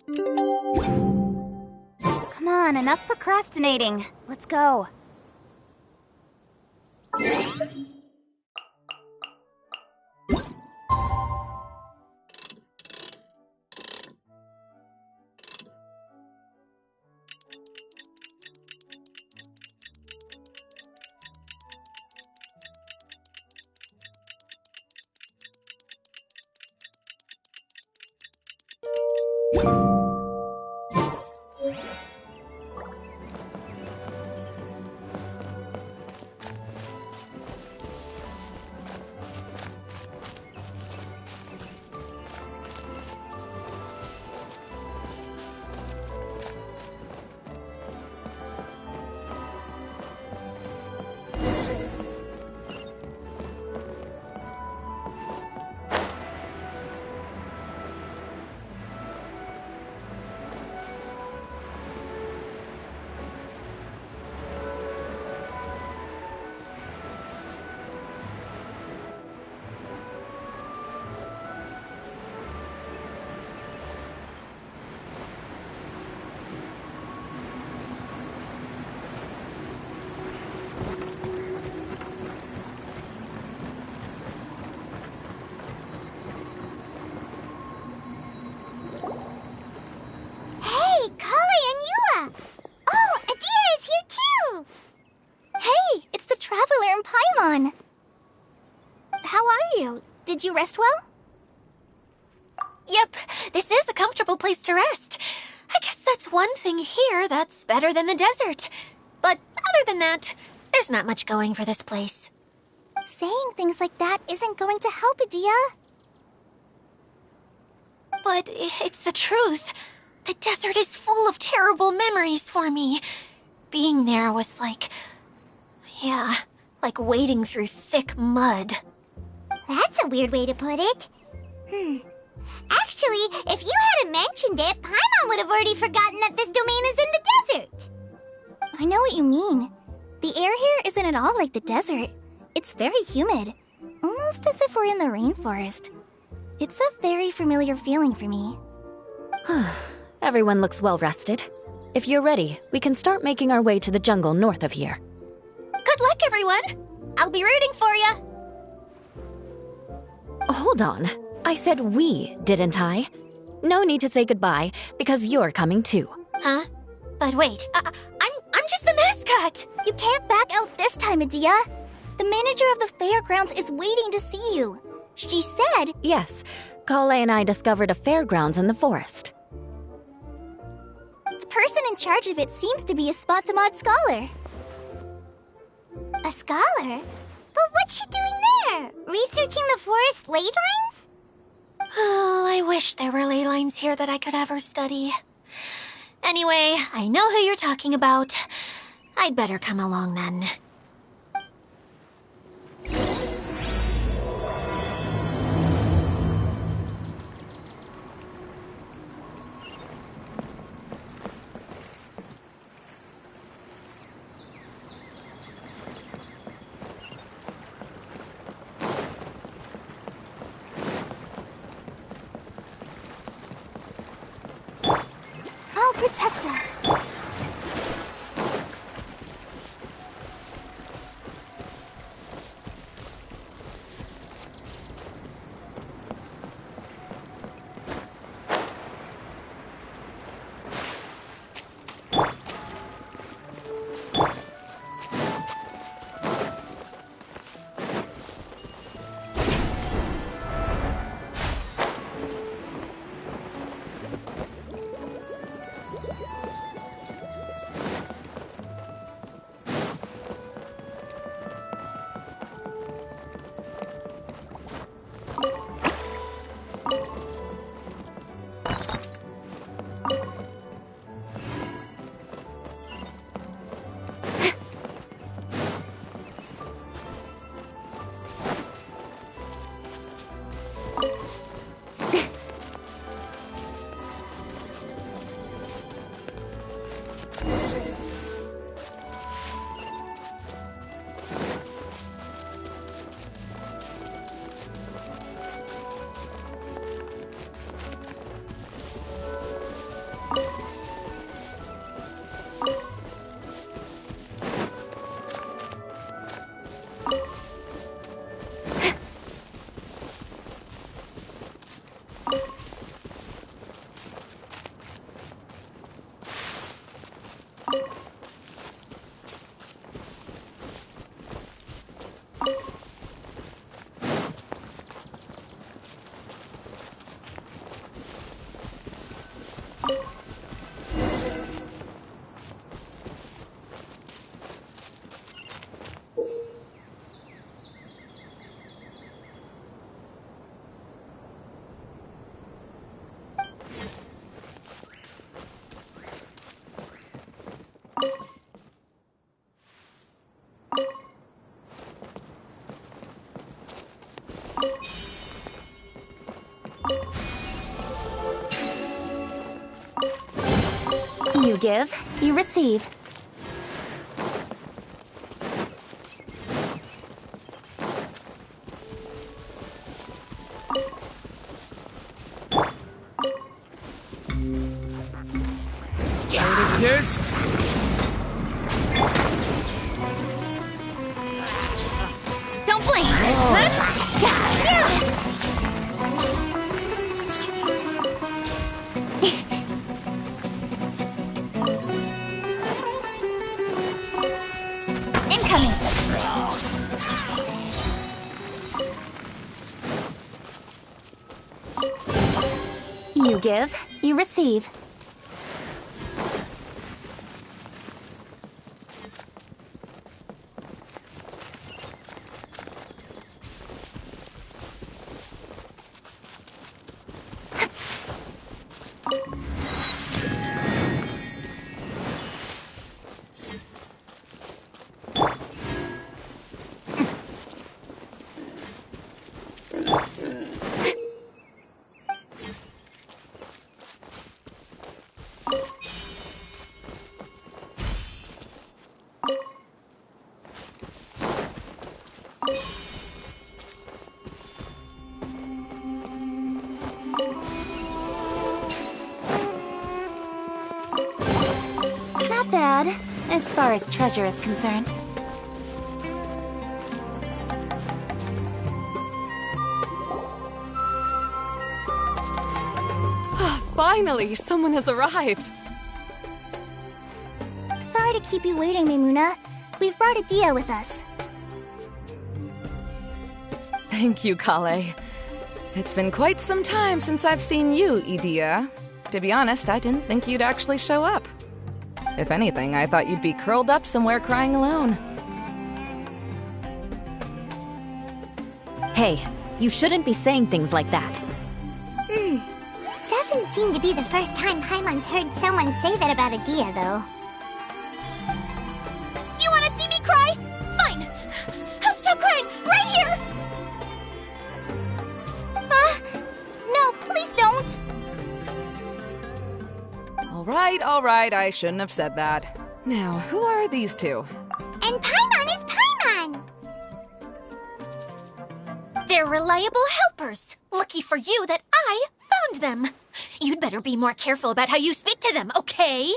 Come on, enough procrastinating. Let's go. How are you? Did you rest well? Yep, this is a comfortable place to rest. I guess that's one thing here that's better than the desert. But other than that, there's not much going for this place. Saying things like that isn't going to help, Adia. But it's the truth. The desert is full of terrible memories for me. Being there was like wading through thick mud. That's a weird way to put it. Actually, if you hadn't mentioned it, Paimon would have already forgotten that this domain is in the desert. I know what you mean. The air here isn't at all like the desert. It's very humid, almost as if we're in the rainforest. It's a very familiar feeling for me. Everyone looks well rested. If you're ready, we can start making our way to the jungle north of here. Good luck, everyone! I'll be rooting for you! Hold on. I said we, didn't I? No need to say goodbye, because you're coming too. Huh? But wait, I'm just the mascot! You can't back out this time, Adia. The manager of the fairgrounds is waiting to see you. She said... Yes, Kale and I discovered a fairgrounds in the forest. The person in charge of it seems to be a Spontamod scholar. A scholar? But what's she doing there? Researching the forest ley lines? Oh, I wish there were ley lines here that I could ever study. Anyway, I know who you're talking about. I'd better come along then. Protect us. You give, you receive. It is. Don't blink! Incoming! You give, you receive. Not bad, as far as treasure is concerned. Finally, someone has arrived. Sorry to keep you waiting, Maimuna. We've brought Adia with us. Thank you, Kale. It's been quite some time since I've seen you, Idia. To be honest, I didn't think you'd actually show up. If anything, I thought you'd be curled up somewhere crying alone. Hey, you shouldn't be saying things like that. Doesn't seem to be the first time Paimon's heard someone say that about Adia, though. You want to see me cry? Fine. I'll stop crying right here. No, please don't! All right, I shouldn't have said that. Now, who are these two? And Paimon is Paimon! They're reliable helpers. Lucky for you that I found them. You'd better be more careful about how you speak to them, okay?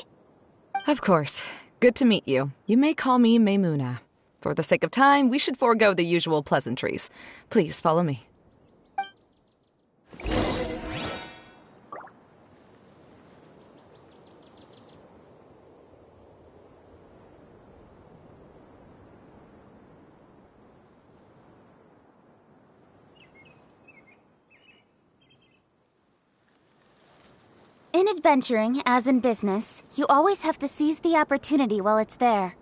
Of course. Good to meet you. You may call me Maimuna. For the sake of time, we should forego the usual pleasantries. Please follow me. In adventuring, as in business, you always have to seize the opportunity while it's there.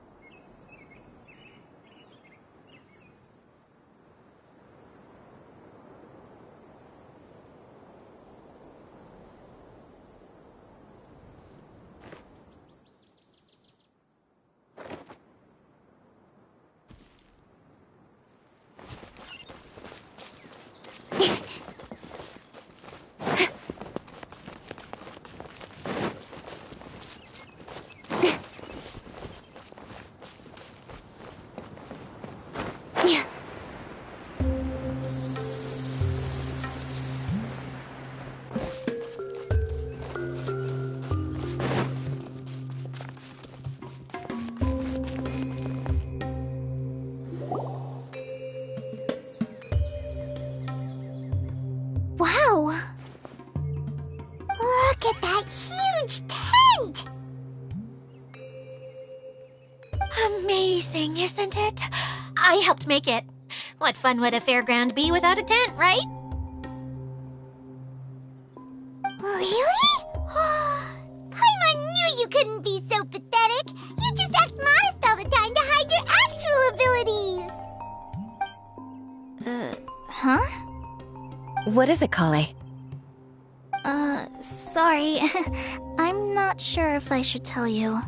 Wow! Look at that huge tent! Amazing, isn't it? I helped make it. What fun would a fairground be without a tent, right? Really? Paimon knew you couldn't be so pathetic! You just act modest all the time to hide your actual abilities! Huh? What is it, Kale? Sorry. I'm not sure if I should tell you.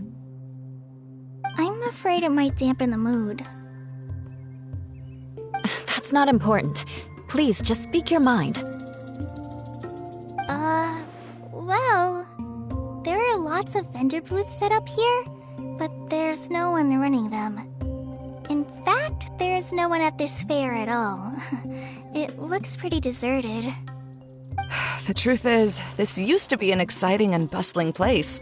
I'm afraid it might dampen the mood. That's not important. Please, just speak your mind. Well, there are a lot lots of vendor booths set up here, but there's no one running them. In fact, there's no one at this fair at all. It looks pretty deserted. The truth is, this used to be an exciting and bustling place.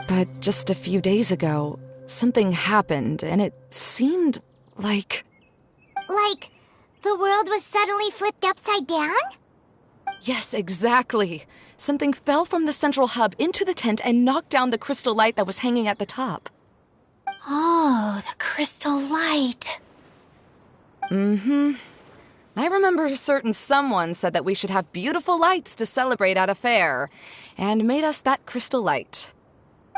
But just a few days ago, something happened, and it seemed like... Like, the world was suddenly flipped upside down? Yes, exactly. Something fell from the central hub into the tent and knocked down the crystal light that was hanging at the top. Oh, the crystal light. Mm-hmm. I remember a certain someone said that we should have beautiful lights to celebrate at a fair, and made us that crystal light.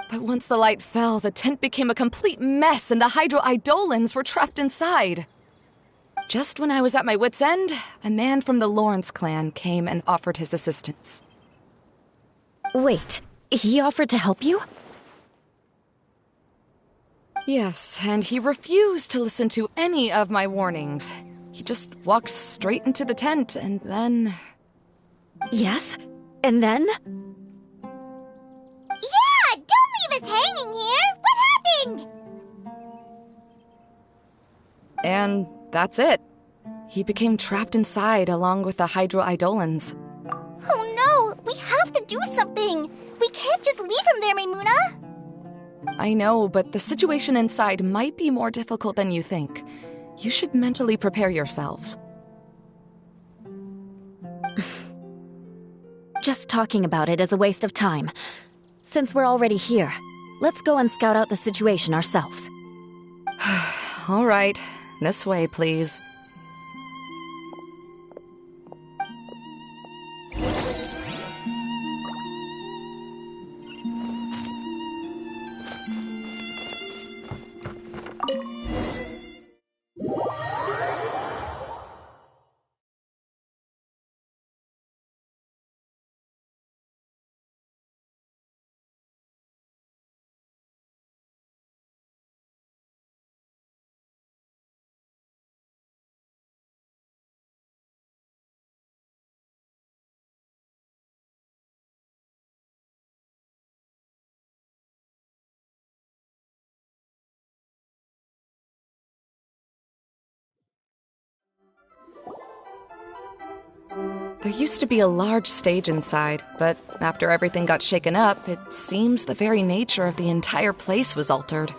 But once the light fell, the tent became a complete mess and the Hydro-Eidolons were trapped inside. Just when I was at my wit's end, a man from the Lawrence clan came and offered his assistance. Wait, he offered to help you? Yes, and he refused to listen to any of my warnings. He just walked straight into the tent, and then... Yes? And then? Yeah! Don't leave us hanging here! What happened? And that's it. He became trapped inside along with the Hydro-Eidolons. Oh no! We have to do something! We can't just leave him there, Maimuna! I know, but the situation inside might be more difficult than you think. You should mentally prepare yourselves. Just talking about it is a waste of time. Since we're already here, let's go and scout out the situation ourselves. All right, this way, please. There used to be a large stage inside, but after everything got shaken up, it seems the very nature of the entire place was altered.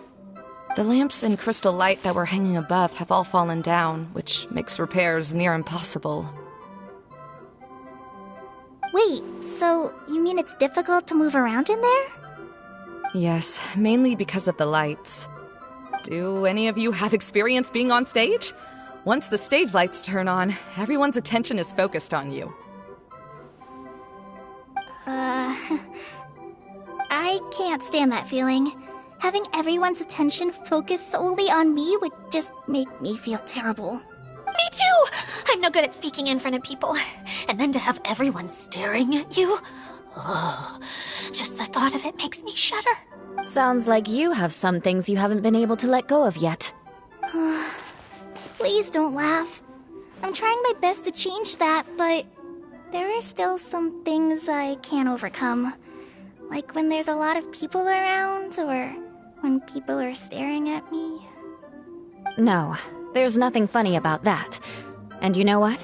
The lamps and crystal light that were hanging above have all fallen down, which makes repairs near impossible. Wait, so you mean it's difficult to move around in there? Yes, mainly because of the lights. Do any of you have experience being on stage? Once the stage lights turn on, everyone's attention is focused on you. I can't stand that feeling. Having everyone's attention focused solely on me would just make me feel terrible. Me too! I'm no good at speaking in front of people. And then to have everyone staring at you? Oh, just the thought of it makes me shudder. Sounds like you have some things you haven't been able to let go of yet. Please don't laugh. I'm trying my best to change that, but there are still some things I can't overcome. Like when there's a lot of people around, or when people are staring at me. No, there's nothing funny about that. And you know what?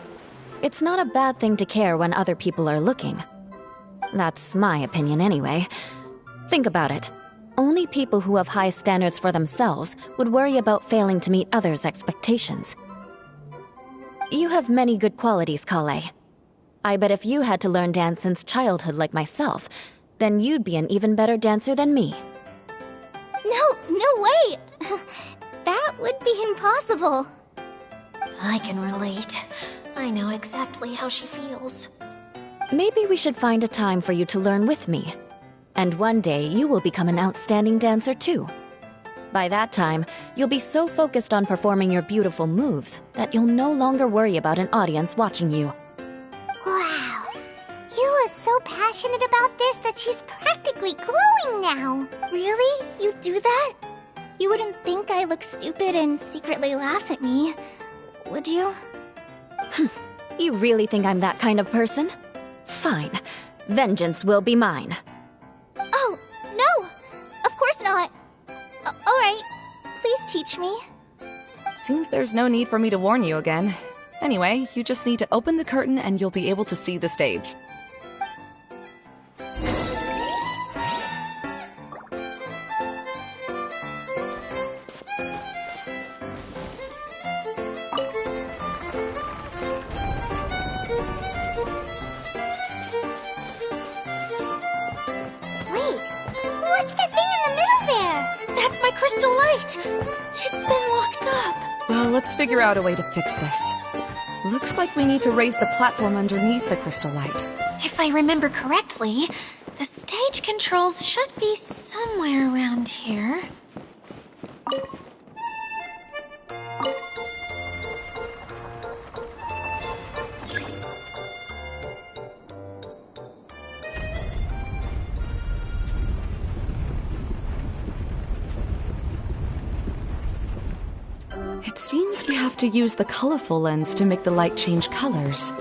It's not a bad thing to care when other people are looking. That's my opinion anyway. Think about it. Only people who have high standards for themselves would worry about failing to meet others' expectations. You have many good qualities, Kale. I bet if you had to learn dance since childhood like myself, then you'd be an even better dancer than me. No way! That would be impossible. I can relate. I know exactly how she feels. Maybe we should find a time for you to learn with me. And one day, you will become an outstanding dancer too. By that time, you'll be so focused on performing your beautiful moves that you'll no longer worry about an audience watching you. Wow. You are so passionate about this that she's practically glowing now. Really? You do that? You wouldn't think I look stupid and secretly laugh at me, would you? You really think I'm that kind of person? Fine. Vengeance will be mine. Oh, no! not. Alright, please teach me. Seems there's no need for me to warn you again. Anyway, you just need to open the curtain and you'll be able to see the stage. What's that thing in the middle there? That's my crystal light! It's been locked up. Well, let's figure out a way to fix this. Looks like we need to raise the platform underneath the crystal light. If I remember correctly, the stage controls should be somewhere around here. It seems we have to use the colorful lens to make the light change colors.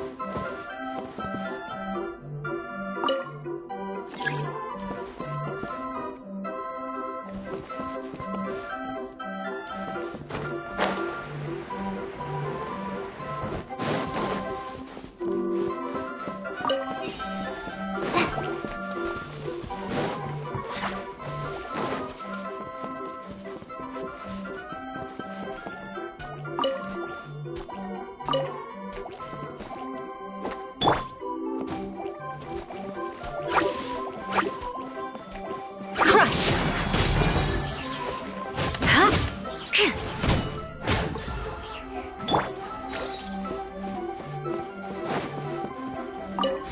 Crush!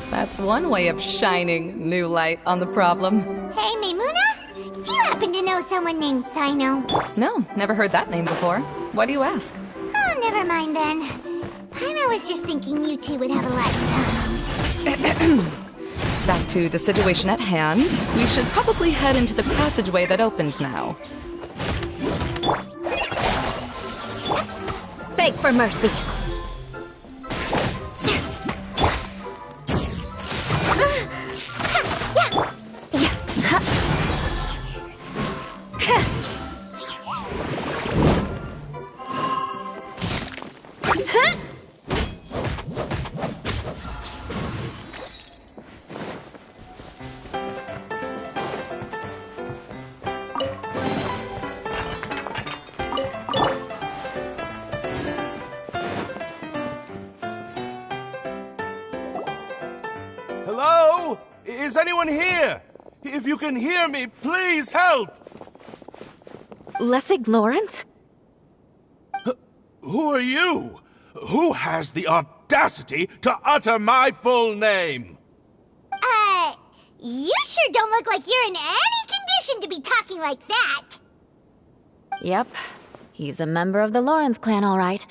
That's one way of shining new light on the problem. Hey, Maimuna? Do you happen to know someone named Sino? No, never heard that name before. Why do you ask? Oh, never mind then. Paimon was just thinking you two would have a lot of fun. Back to the situation at hand. We should probably head into the passageway that opened now. Beg for mercy. Hello? Is anyone here? If you can hear me, please help! Lessig Lawrence? Who are you? Who has the audacity to utter my full name? You sure don't look like you're in any condition to be talking like that. Yep. He's a member of the Lawrence clan, all right.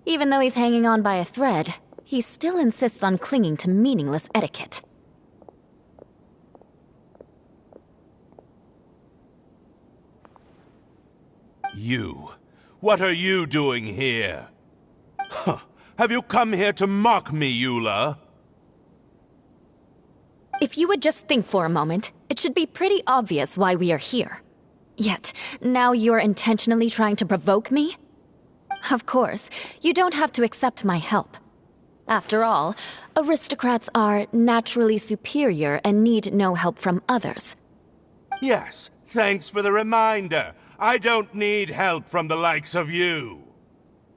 Even though he's hanging on by a thread, he still insists on clinging to meaningless etiquette. You. What are you doing here? Huh. Have you come here to mock me, Eula? If you would just think for a moment, it should be pretty obvious why we are here. Yet, now you're intentionally trying to provoke me? Of course, you don't have to accept my help. After all, aristocrats are naturally superior and need no help from others. Yes, thanks for the reminder. I don't need help from the likes of you.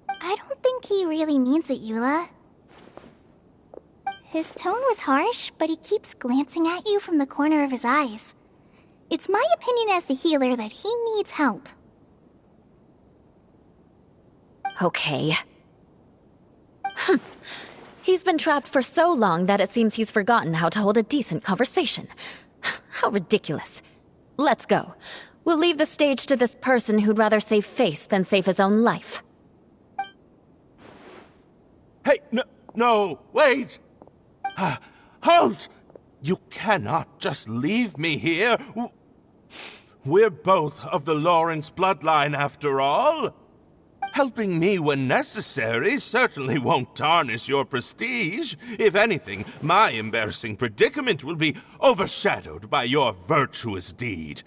I don't think he really means it, Eula. His tone was harsh, but he keeps glancing at you from the corner of his eyes. It's my opinion as the healer that he needs help. Okay. He's been trapped for so long that it seems he's forgotten how to hold a decent conversation. How ridiculous. Let's go. We'll leave the stage to this person who'd rather save face than save his own life. Hey, no, wait! Halt! You cannot just leave me here. We're both of the Lawrence bloodline, after all. Helping me when necessary certainly won't tarnish your prestige. If anything, my embarrassing predicament will be overshadowed by your virtuous deed.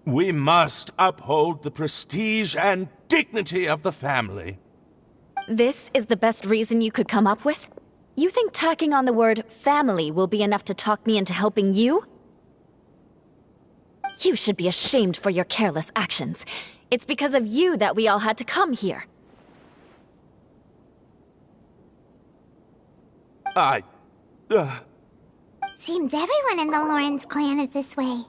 We must uphold the prestige and dignity of the family. This is the best reason you could come up with? You think tacking on the word family will be enough to talk me into helping you? You should be ashamed for your careless actions. It's because of you that we all had to come here. Seems everyone in the Lawrence clan is this way.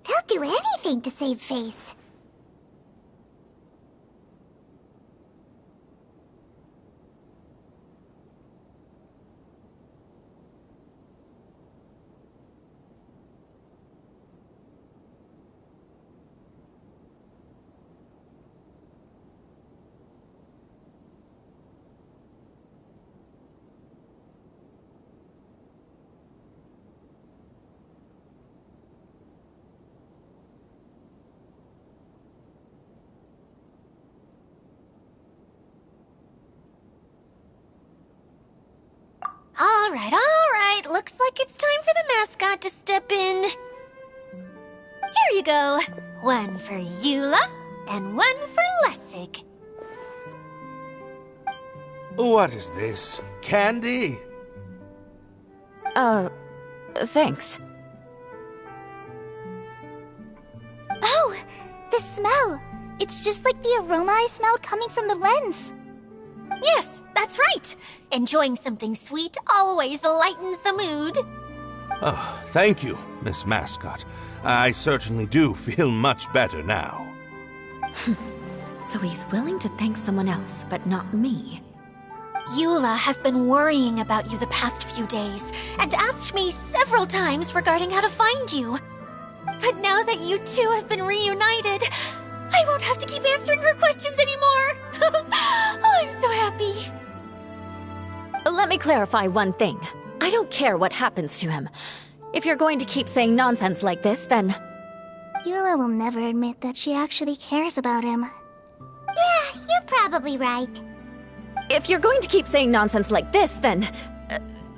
They'll do anything to save face. All right. Looks like it's time for the mascot to step in. Here you go. One for Eula, and one for Lessig. What is this? Candy? Thanks. Oh, the smell. It's just like the aroma I smelled coming from the lens. Yes, that's right. Enjoying something sweet always lightens the mood. Oh, thank you, Miss Mascot. I certainly do feel much better now. So he's willing to thank someone else, but not me. Eula has been worrying about you the past few days and asked me several times regarding how to find you. But now that you two have been reunited, I won't have to keep answering her questions anymore. Oh, I'm so happy. Let me clarify one thing. I don't care what happens to him. If you're going to keep saying nonsense like this, then... Eula will never admit that she actually cares about him. Yeah, you're probably right. If you're going to keep saying nonsense like this, then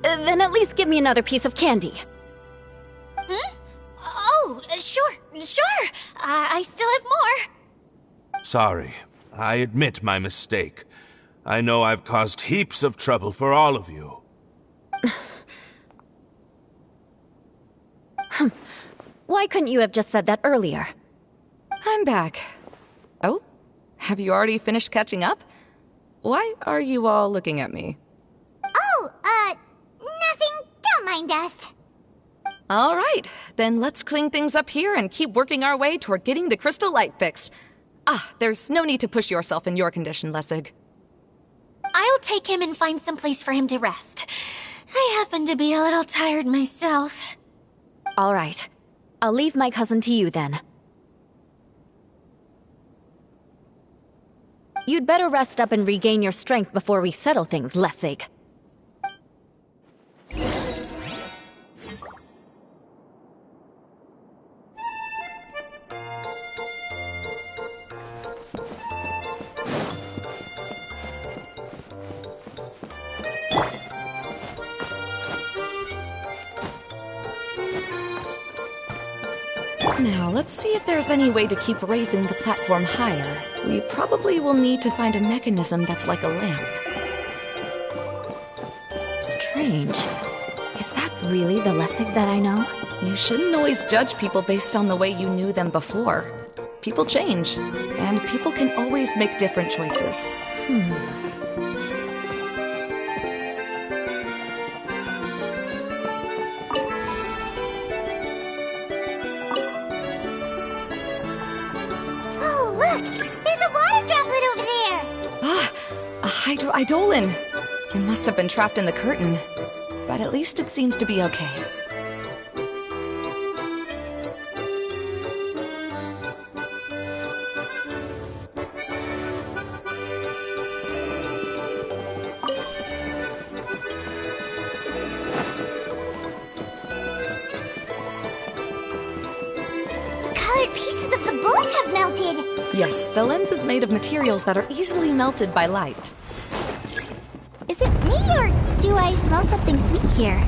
at least give me another piece of candy. Hmm? Oh, sure. I still have more. Sorry. I admit my mistake. I know I've caused heaps of trouble for all of you. Why couldn't you have just said that earlier? I'm back. Oh? Have you already finished catching up? Why are you all looking at me? Oh, nothing. Don't mind us. All right, then let's clean things up here and keep working our way toward getting the crystal light fixed. There's no need to push yourself in your condition, Lessig. I'll take him and find some place for him to rest. I happen to be a little tired myself. All right. I'll leave my cousin to you then. You'd better rest up and regain your strength before we settle things, Lessig. Now, let's see if there's any way to keep raising the platform higher. We probably will need to find a mechanism that's like a lamp. Strange. Is that really the Lessig that I know? You shouldn't always judge people based on the way you knew them before. People change, and people can always make different choices. Oh, look! There's a water droplet over there! A hydroidolin! It must have been trapped in the curtain. But at least it seems to be okay. Colored pieces of the bullet have melted! Yes, the lens is made of materials that are easily melted by light. Is it me, or do I smell something sweet here?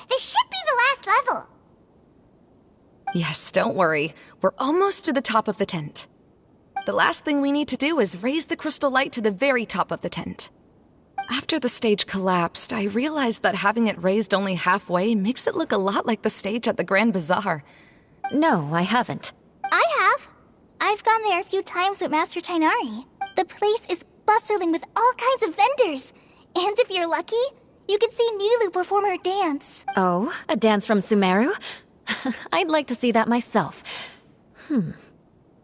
This should be the last level. Yes, don't worry. We're almost to the top of the tent. The last thing we need to do is raise the crystal light to the very top of the tent. After the stage collapsed, I realized that having it raised only halfway makes it look a lot like the stage at the Grand Bazaar. No, I haven't. I have. I've gone there a few times with Master Tainari. The place is bustling with all kinds of vendors. And if you're lucky, you can see Milu perform her dance. Oh, a dance from Sumeru? I'd like to see that myself.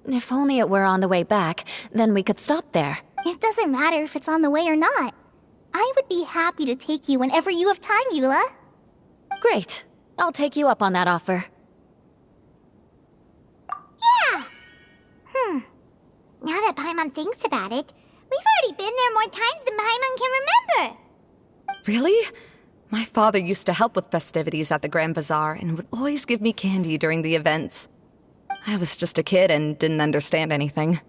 If only it were on the way back, then we could stop there. It doesn't matter if it's on the way or not. I would be happy to take you whenever you have time, Eula. Great. I'll take you up on that offer. Yeah! Now that Paimon thinks about it, we've already been there more times than Paimon can remember. Really? My father used to help with festivities at the Grand Bazaar and would always give me candy during the events. I was just a kid and didn't understand anything.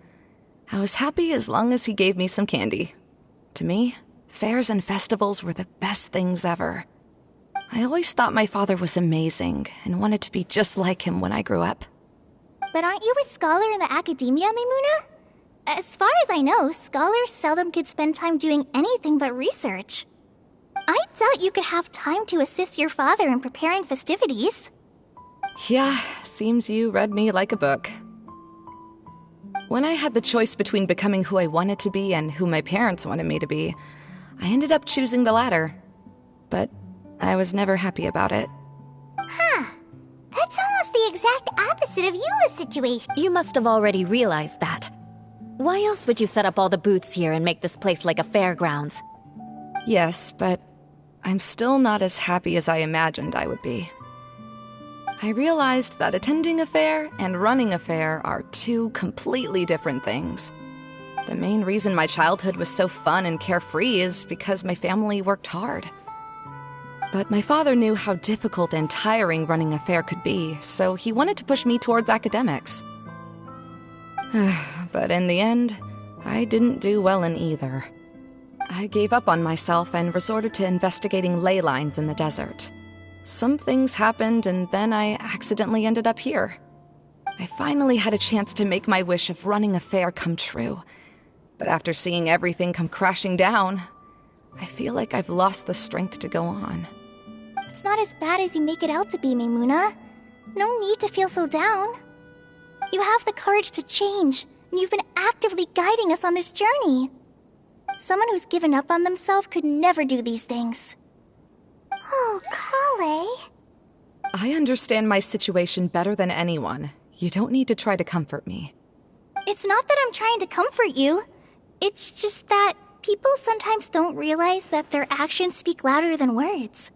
I was happy as long as he gave me some candy. To me, fairs and festivals were the best things ever. I always thought my father was amazing and wanted to be just like him when I grew up. But aren't you a scholar in the academia, Maimuna? As far as I know, scholars seldom could spend time doing anything but research. I doubt you could have time to assist your father in preparing festivities. Yeah, seems you read me like a book. When I had the choice between becoming who I wanted to be and who my parents wanted me to be, I ended up choosing the latter. But I was never happy about it. Huh. That's almost the exact opposite of Eula's situation. You must have already realized that. Why else would you set up all the booths here and make this place like a fairgrounds? Yes, but I'm still not as happy as I imagined I would be. I realized that attending a fair and running a fair are two completely different things. The main reason my childhood was so fun and carefree is because my family worked hard. But my father knew how difficult and tiring running a fair could be, so he wanted to push me towards academics. But in the end, I didn't do well in either. I gave up on myself and resorted to investigating ley lines in the desert. Some things happened, and then I accidentally ended up here. I finally had a chance to make my wish of running a fair come true. But after seeing everything come crashing down, I feel like I've lost the strength to go on. It's not as bad as you make it out to be, Maimuna. No need to feel so down. You have the courage to change, and you've been actively guiding us on this journey. Someone who's given up on themselves could never do these things. Oh, Kale. I understand my situation better than anyone. You don't need to try to comfort me. It's not that I'm trying to comfort you. It's just that people sometimes don't realize that their actions speak louder than words.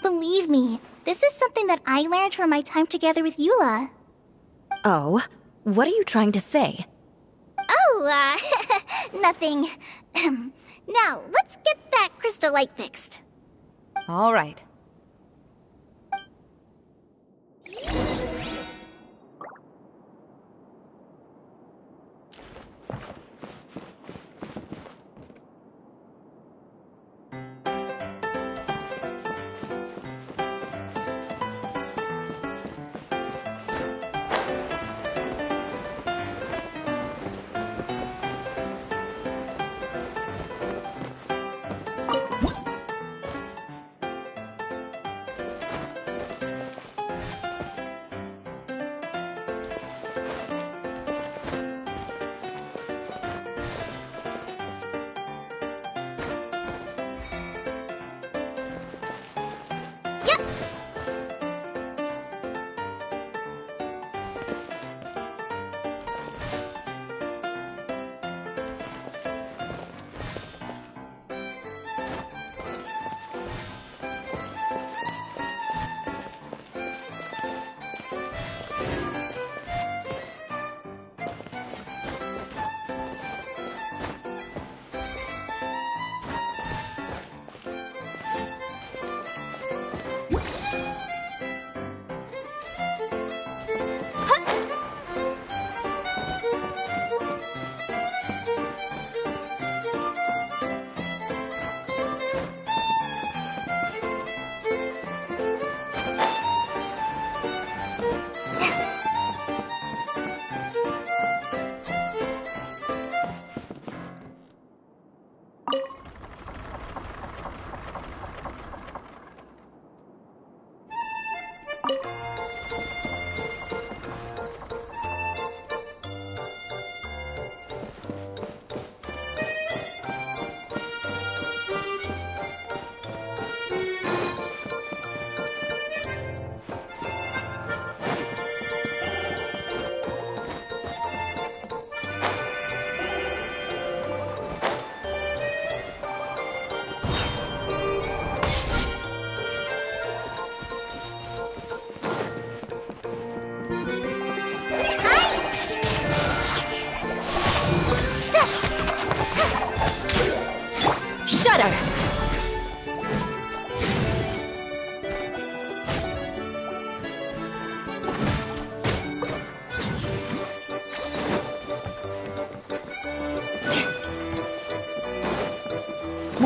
Believe me, this is something that I learned from my time together with Eula. Oh, what are you trying to say? Oh, nothing. Now, let's get that crystal light fixed. All right.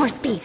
More speed.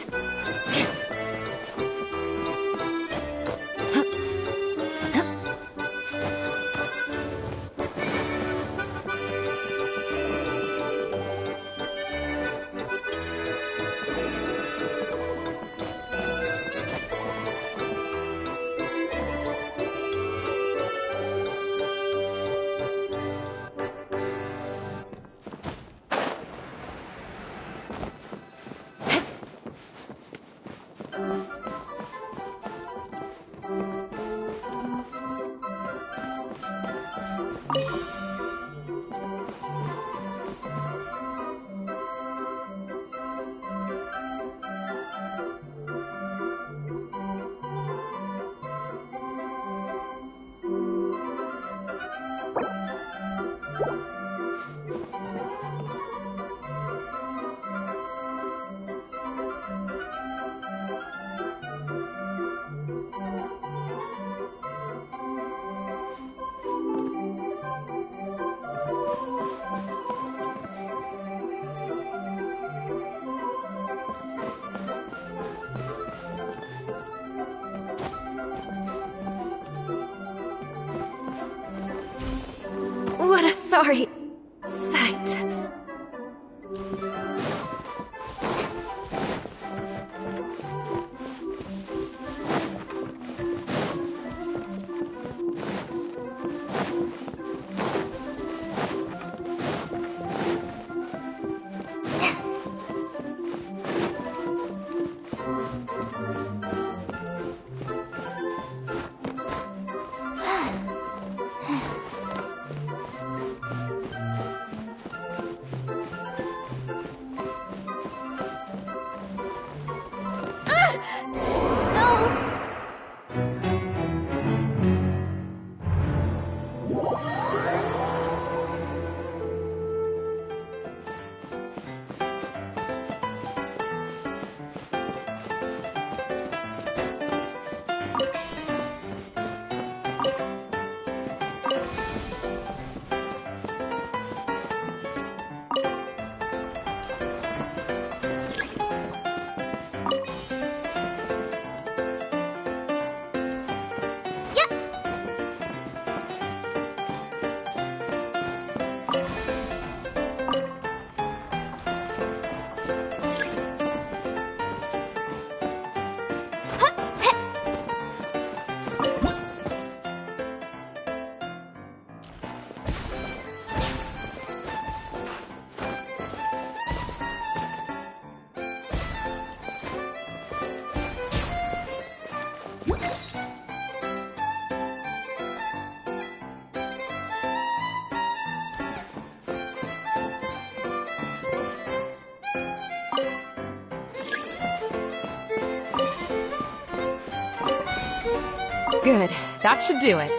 What a sorry sight. Good. That should do it.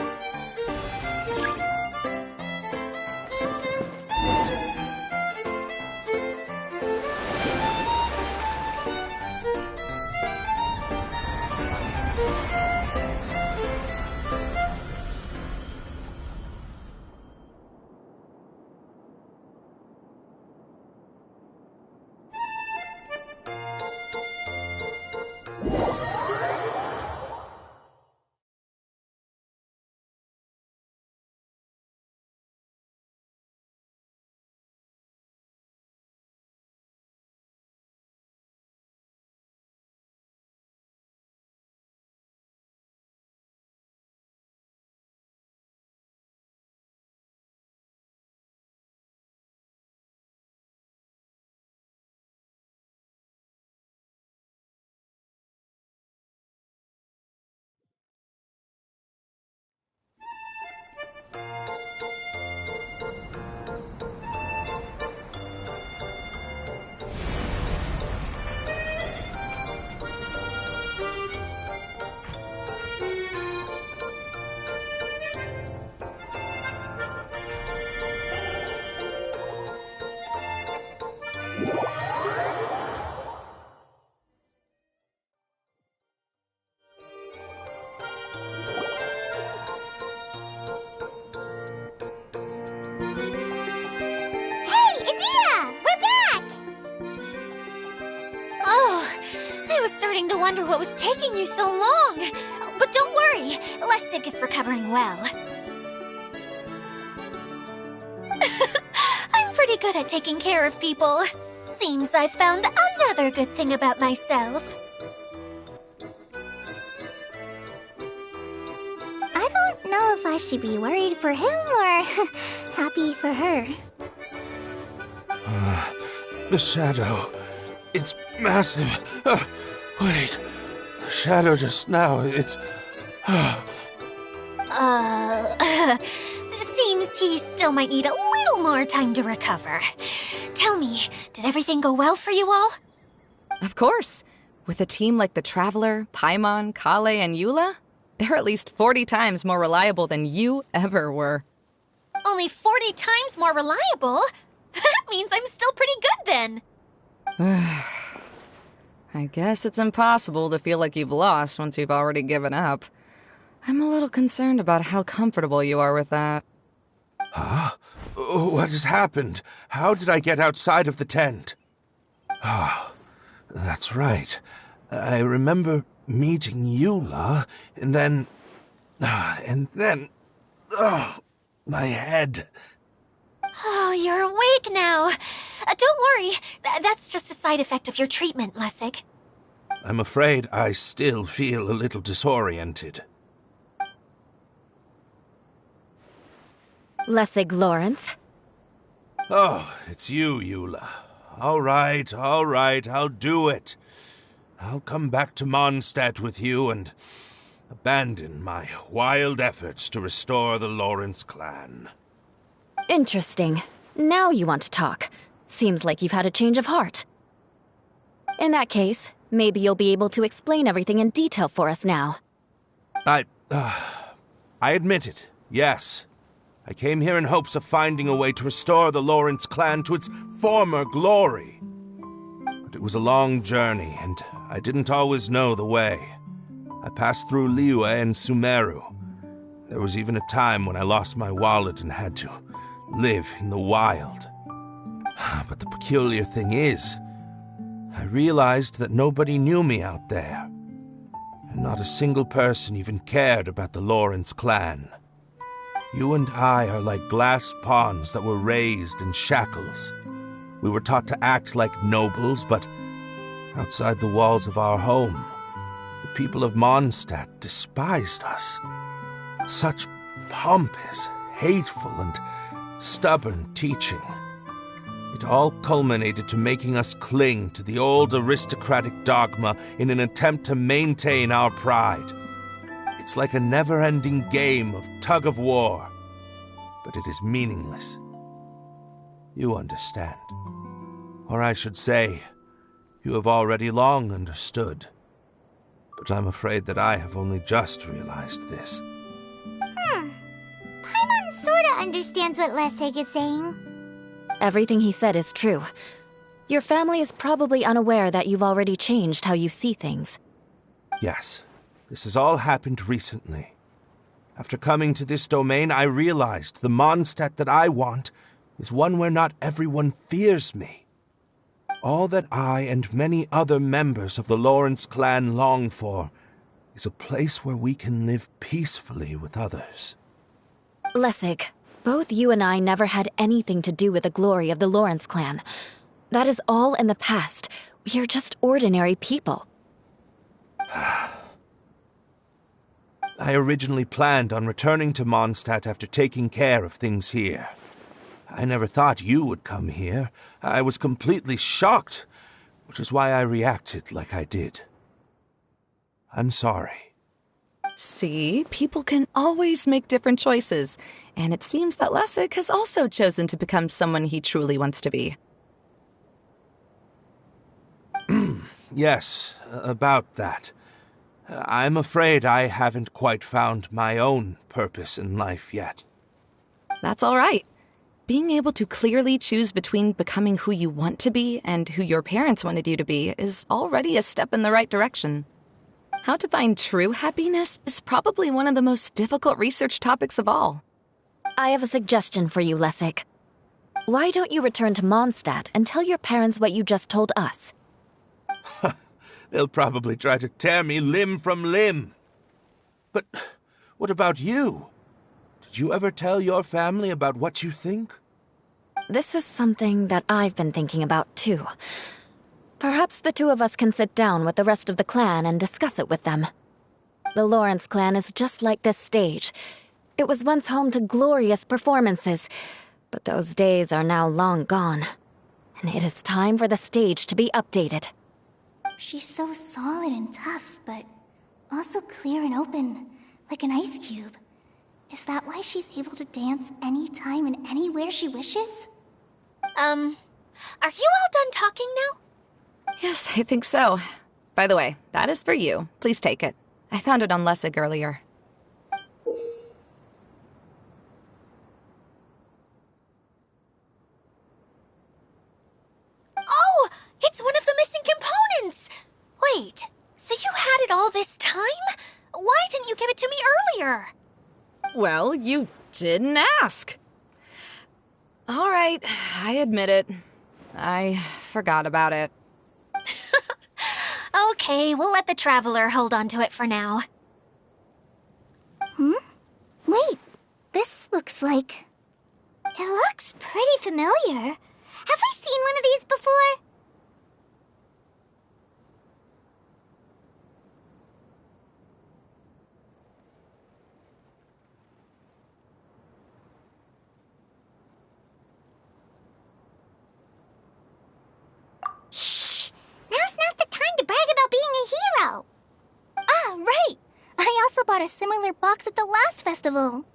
to wonder what was taking you so long. But don't worry, Lessig is recovering well. I'm pretty good at taking care of people. Seems I've found another good thing about myself. I don't know if I should be worried for him or happy for her. The shadow. It's massive. Wait. The shadow just now, it's... It seems he still might need a little more time to recover. Tell me, did everything go well for you all? Of course. With a team like the Traveler, Paimon, Kale, and Eula, they're at least 40 times more reliable than you ever were. Only 40 times more reliable? That means I'm still pretty good then. I guess it's impossible to feel like you've lost once you've already given up. I'm a little concerned about how comfortable you are with that. Huh? What has happened? How did I get outside of the tent? Ah, that's right. I remember meeting Eula, and then... my head... Oh, you're awake now. Don't worry, that's just a side effect of your treatment, Lessig. I'm afraid I still feel a little disoriented. Lessig Lawrence. Oh, it's you, Eula. All right, I'll do it. I'll come back to Mondstadt with you and abandon my wild efforts to restore the Lawrence clan. Interesting. Now you want to talk. Seems like you've had a change of heart. In that case, maybe you'll be able to explain everything in detail for us now. I admit it, yes. I came here in hopes of finding a way to restore the Lawrence clan to its former glory. But it was a long journey, and I didn't always know the way. I passed through Liyue and Sumeru. There was even a time when I lost my wallet and had to live in the wild. But the peculiar thing is, I realized that nobody knew me out there, and not a single person even cared about the Lawrence clan. You and I are like glass pawns that were raised in shackles. We were taught to act like nobles, but outside the walls of our home, the people of Mondstadt despised us. Such pompous, hateful, and stubborn teaching. It all culminated to making us cling to the old aristocratic dogma in an attempt to maintain our pride. It's like a never-ending game of tug-of-war, but it is meaningless. You understand. Or I should say, you have already long understood. But I'm afraid that I have only just realized this. Paimon sorta understands what Lessig is saying. Everything he said is true. Your family is probably unaware that you've already changed how you see things. Yes, this has all happened recently. After coming to this domain, I realized the Mondstadt that I want is one where not everyone fears me. All that I and many other members of the Lawrence clan long for is a place where we can live peacefully with others. Lessig, both you and I never had anything to do with the glory of the Lawrence clan. That is all in the past. We are just ordinary people. I originally planned on returning to Mondstadt after taking care of things here. I never thought you would come here. I was completely shocked, which is why I reacted like I did. I'm sorry. See, people can always make different choices, and it seems that Lessig has also chosen to become someone he truly wants to be. Yes, about that. I'm afraid I haven't quite found my own purpose in life yet. That's all right. Being able to clearly choose between becoming who you want to be and who your parents wanted you to be is already a step in the right direction. How to find true happiness is probably one of the most difficult research topics of all. I have a suggestion for you, Lessig. Why don't you return to Mondstadt and tell your parents what you just told us? They'll probably try to tear me limb from limb. But what about you? Did you ever tell your family about what you think? This is something that I've been thinking about, too. Perhaps the two of us can sit down with the rest of the clan and discuss it with them. The Lawrence clan is just like this stage. It was once home to glorious performances, but those days are now long gone. And it is time for the stage to be updated. She's so solid and tough, but also clear and open, like an ice cube. Is that why she's able to dance anytime and anywhere she wishes? Are you all done talking now? Yes, I think so. By the way, that is for you. Please take it. I found it on Lessig earlier. Oh, it's one of the missing components! Wait, so you had it all this time? Why didn't you give it to me earlier? Well, you didn't ask. All right, I admit it. I forgot about it. Okay, we'll let the Traveler hold on to it for now. Wait, this looks like... It looks pretty familiar. Have we seen one of these before? Shh! Now's not the time to brag about being a hero! Ah, right! I also bought a similar box at the last festival.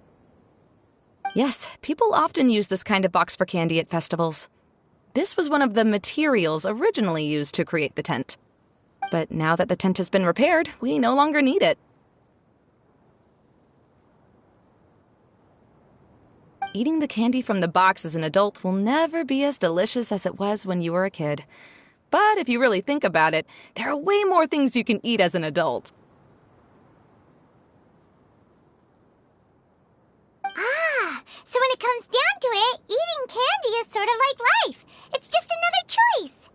Yes, people often use this kind of box for candy at festivals. This was one of the materials originally used to create the tent. But now that the tent has been repaired, we no longer need it. Eating the candy from the box as an adult will never be as delicious as it was when you were a kid. But if you really think about it, there are way more things you can eat as an adult. So when it comes down to it, eating candy is sort of like life. It's just another choice.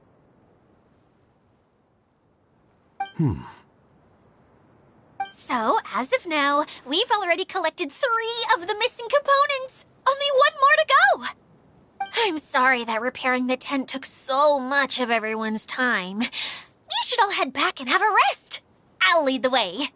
So, as of now, we've already collected 3 of the missing components. Only one more to go. I'm sorry that repairing the tent took so much of everyone's time. You should all head back and have a rest. I'll lead the way.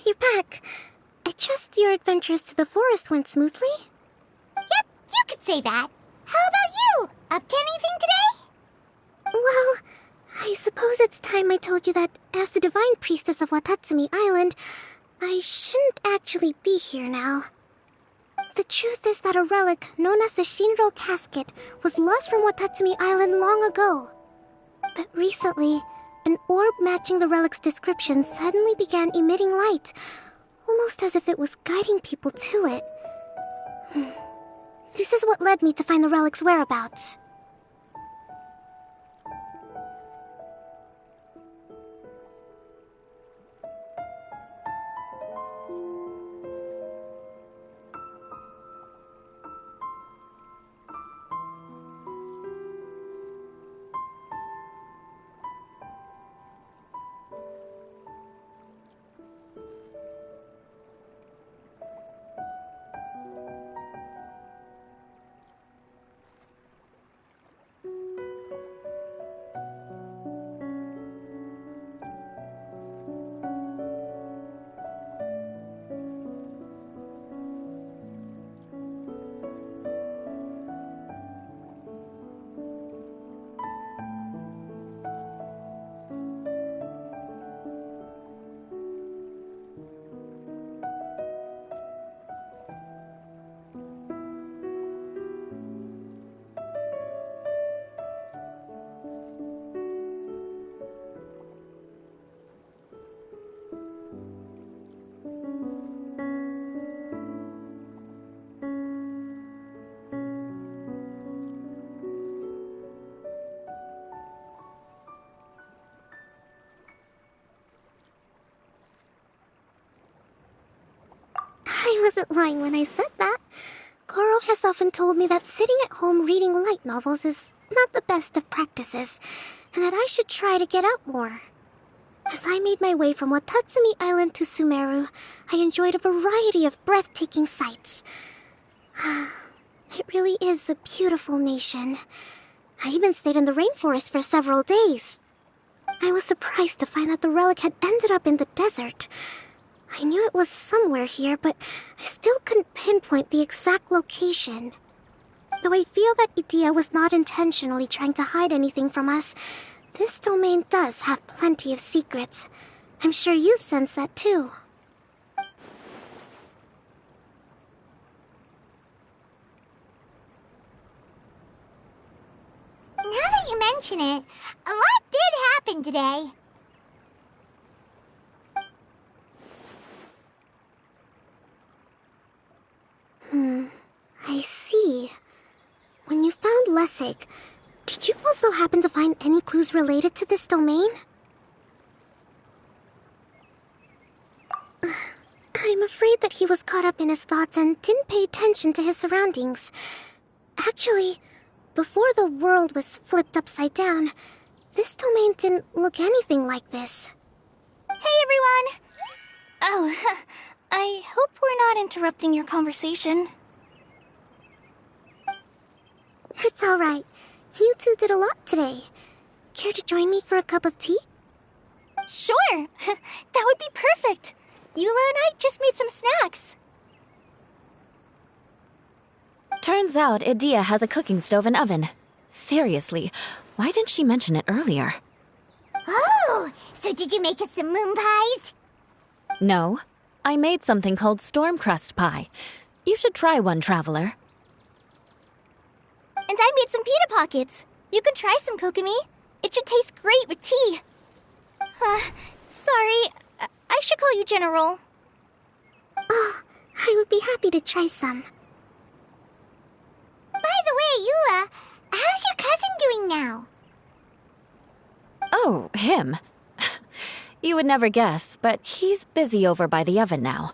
you're back. I trust your adventures to the forest went smoothly? Yep, you could say that. How about you? Up to anything today? Well, I suppose it's time I told you that as the Divine Priestess of Watatsumi Island, I shouldn't actually be here now. The truth is that a relic known as the Shinro Casket was lost from Watatsumi Island long ago. But recently, an orb matching the relic's description suddenly began emitting light, almost as if it was guiding people to it. This is what led me to find the relic's whereabouts. I wasn't lying when I said that. Coral has often told me that sitting at home reading light novels is not the best of practices, and that I should try to get out more. As I made my way from Watatsumi Island to Sumeru, I enjoyed a variety of breathtaking sights. It really is a beautiful nation. I even stayed in the rainforest for several days. I was surprised to find that the relic had ended up in the desert. I knew it was somewhere here, but I still couldn't pinpoint the exact location. Though I feel that Idia was not intentionally trying to hide anything from us, this domain does have plenty of secrets. I'm sure you've sensed that too. Now that you mention it, a lot did happen today. I see. When you found Lessig, did you also happen to find any clues related to this domain? I'm afraid that he was caught up in his thoughts and didn't pay attention to his surroundings. Actually, before the world was flipped upside down, this domain didn't look anything like this. Hey, everyone! Oh, I hope we're not interrupting your conversation. It's alright. You two did a lot today. Care to join me for a cup of tea? Sure! That would be perfect! Eula and I just made some snacks. Turns out Idia has a cooking stove and oven. Seriously, why didn't she mention it earlier? Oh, so did you make us some moon pies? No, I made something called storm crust pie. You should try one, Traveler. And I made some pita pockets. You can try some, Kokomi. It should taste great with tea. Sorry, I should call you General. Oh, I would be happy to try some. By the way, Eula, how's your cousin doing now? Oh, him. You would never guess, but he's busy over by the oven now.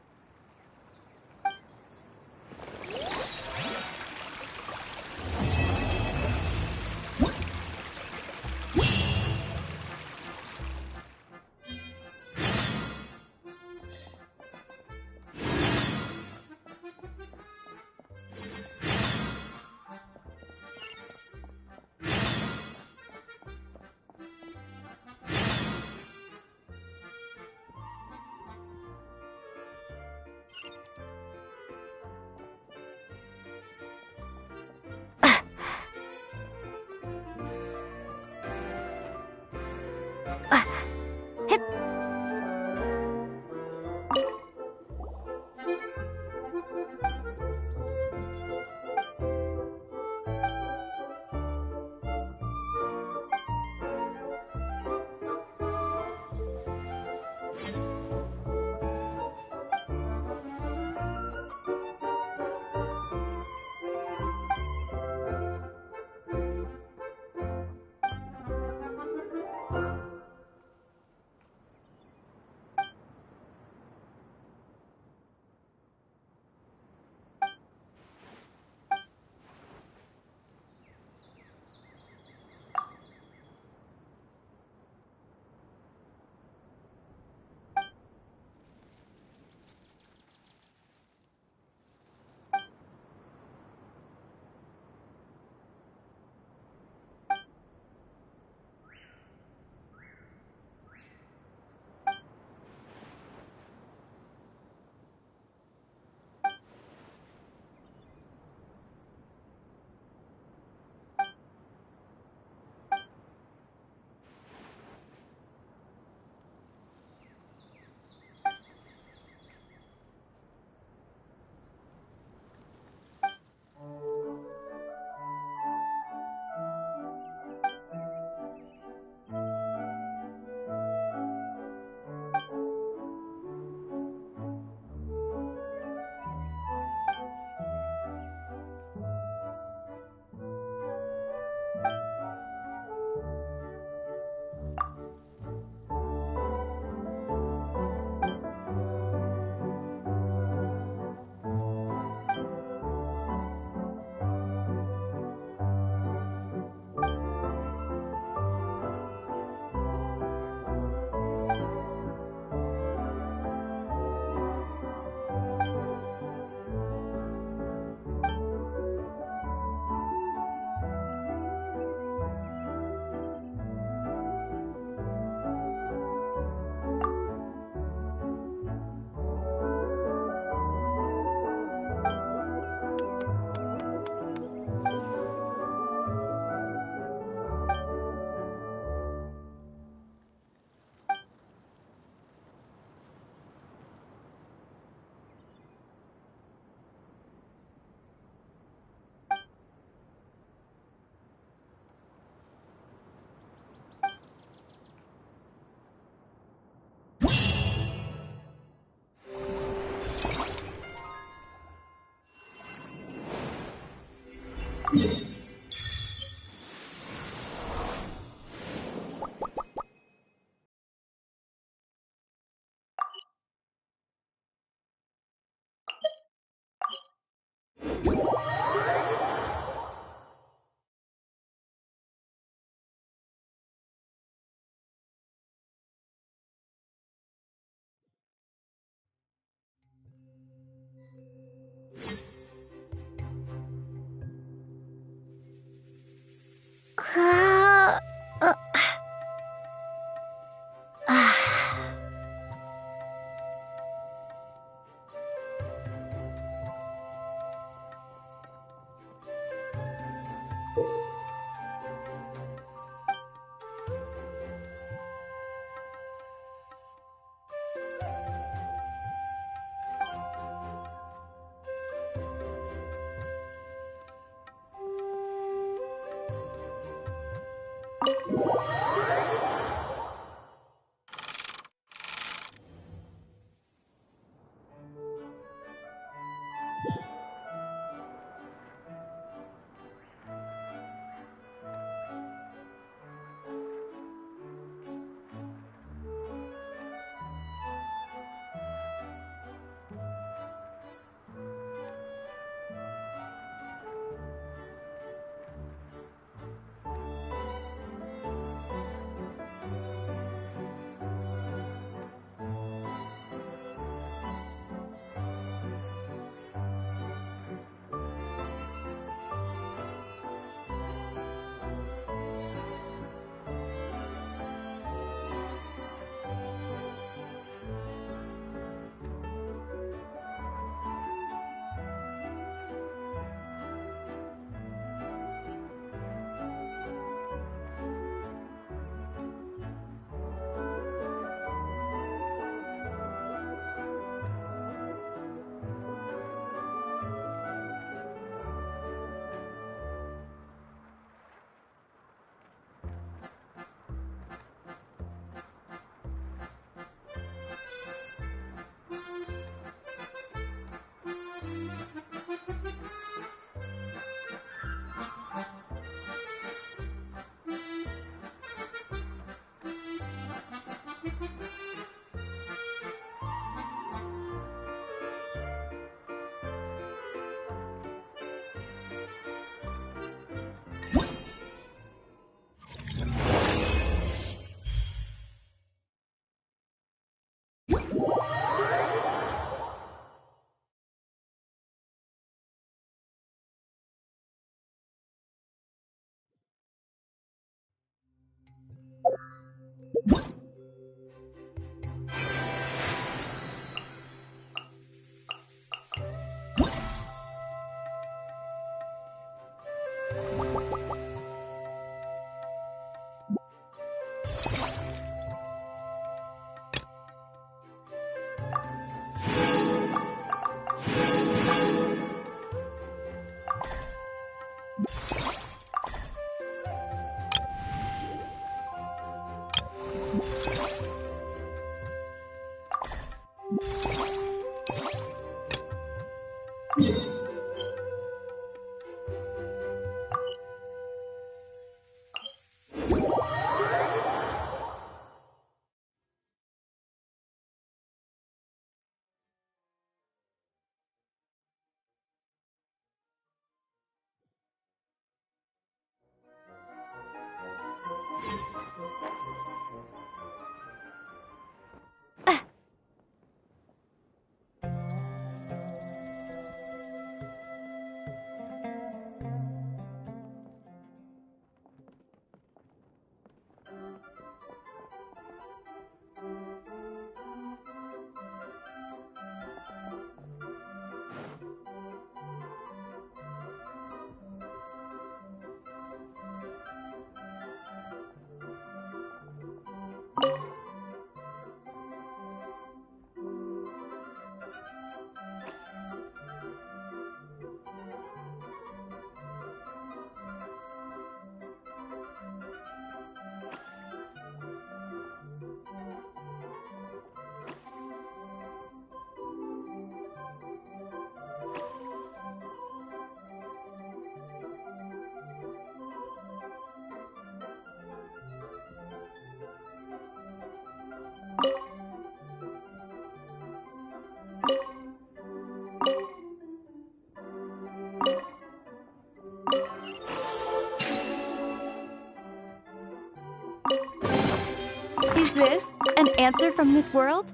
answer from this world?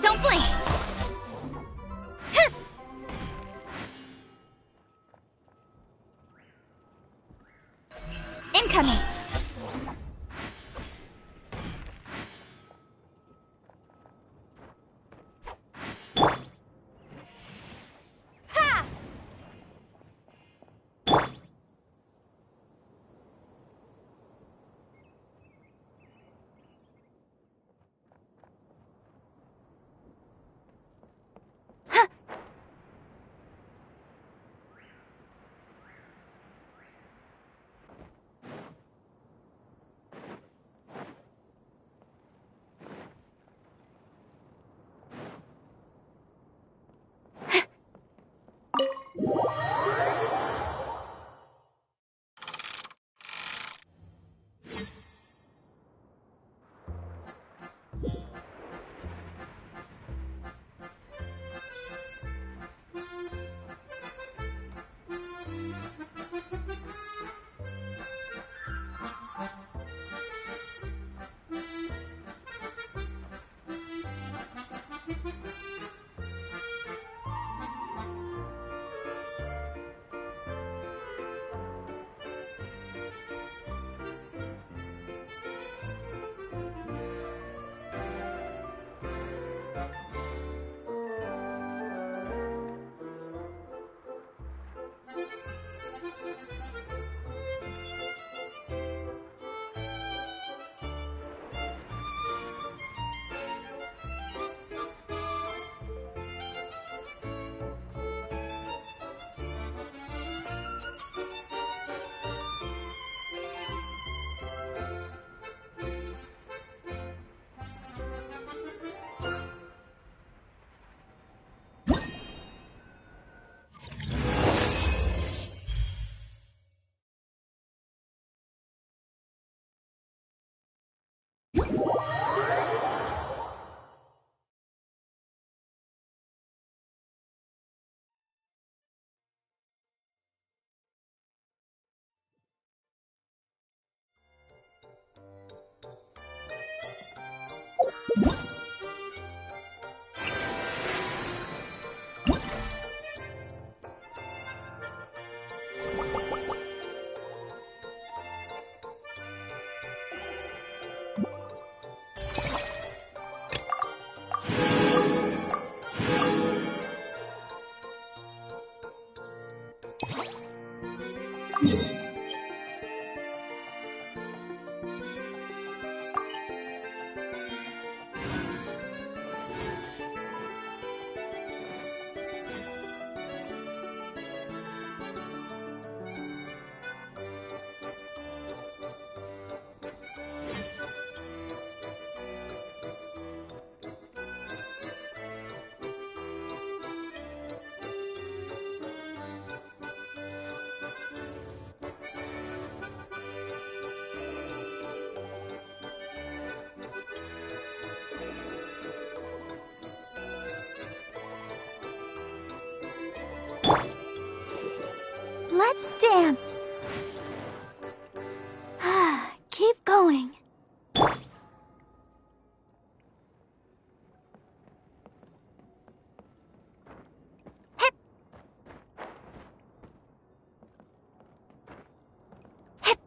Don't blink! Incoming! Ha! Let's dance. Keep going. Hip! Hip!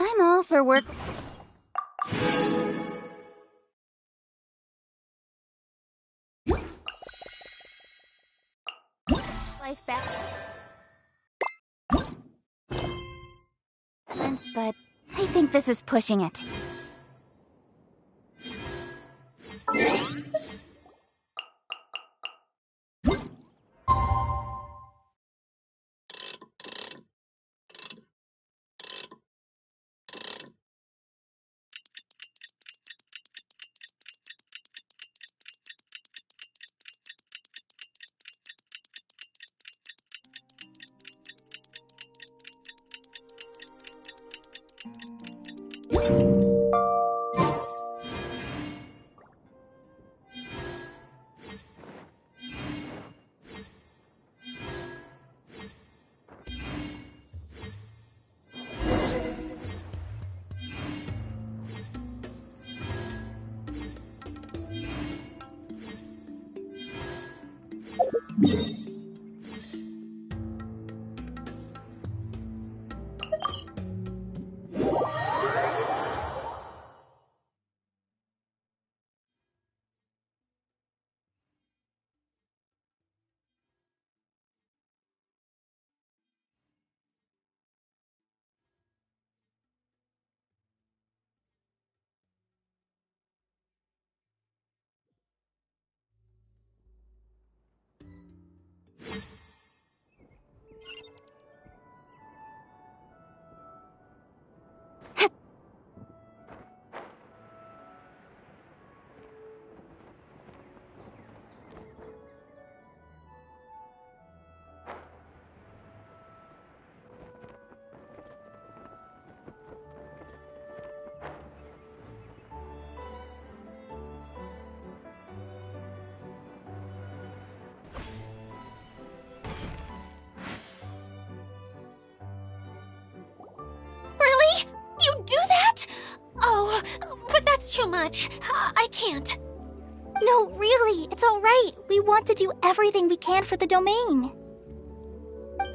I'm all for work. Life balance, but I think this is pushing it. Really? You do that? Oh, but that's too much. I can't. No, really, it's alright. We want to do everything we can for the domain.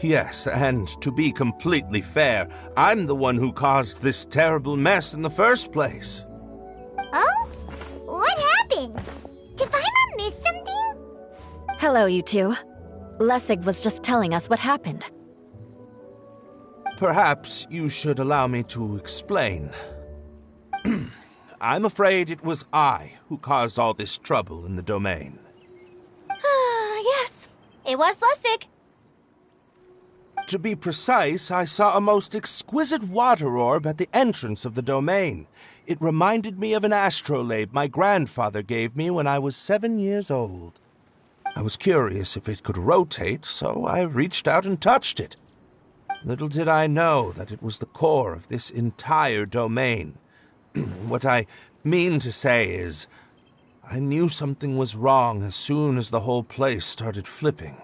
Yes, and to be completely fair, I'm the one who caused this terrible mess in the first place. Oh? What happened? Did Paimon miss something? Hello, you two. Lessig was just telling us what happened. Perhaps you should allow me to explain. I'm afraid it was I who caused all this trouble in the domain. Yes, it was Lessig. To be precise, I saw a most exquisite water orb at the entrance of the domain. It reminded me of an astrolabe my grandfather gave me when I was 7 years old. I was curious if it could rotate, so I reached out and touched it. Little did I know that it was the core of this entire domain. What I mean to say is, I knew something was wrong as soon as the whole place started flipping.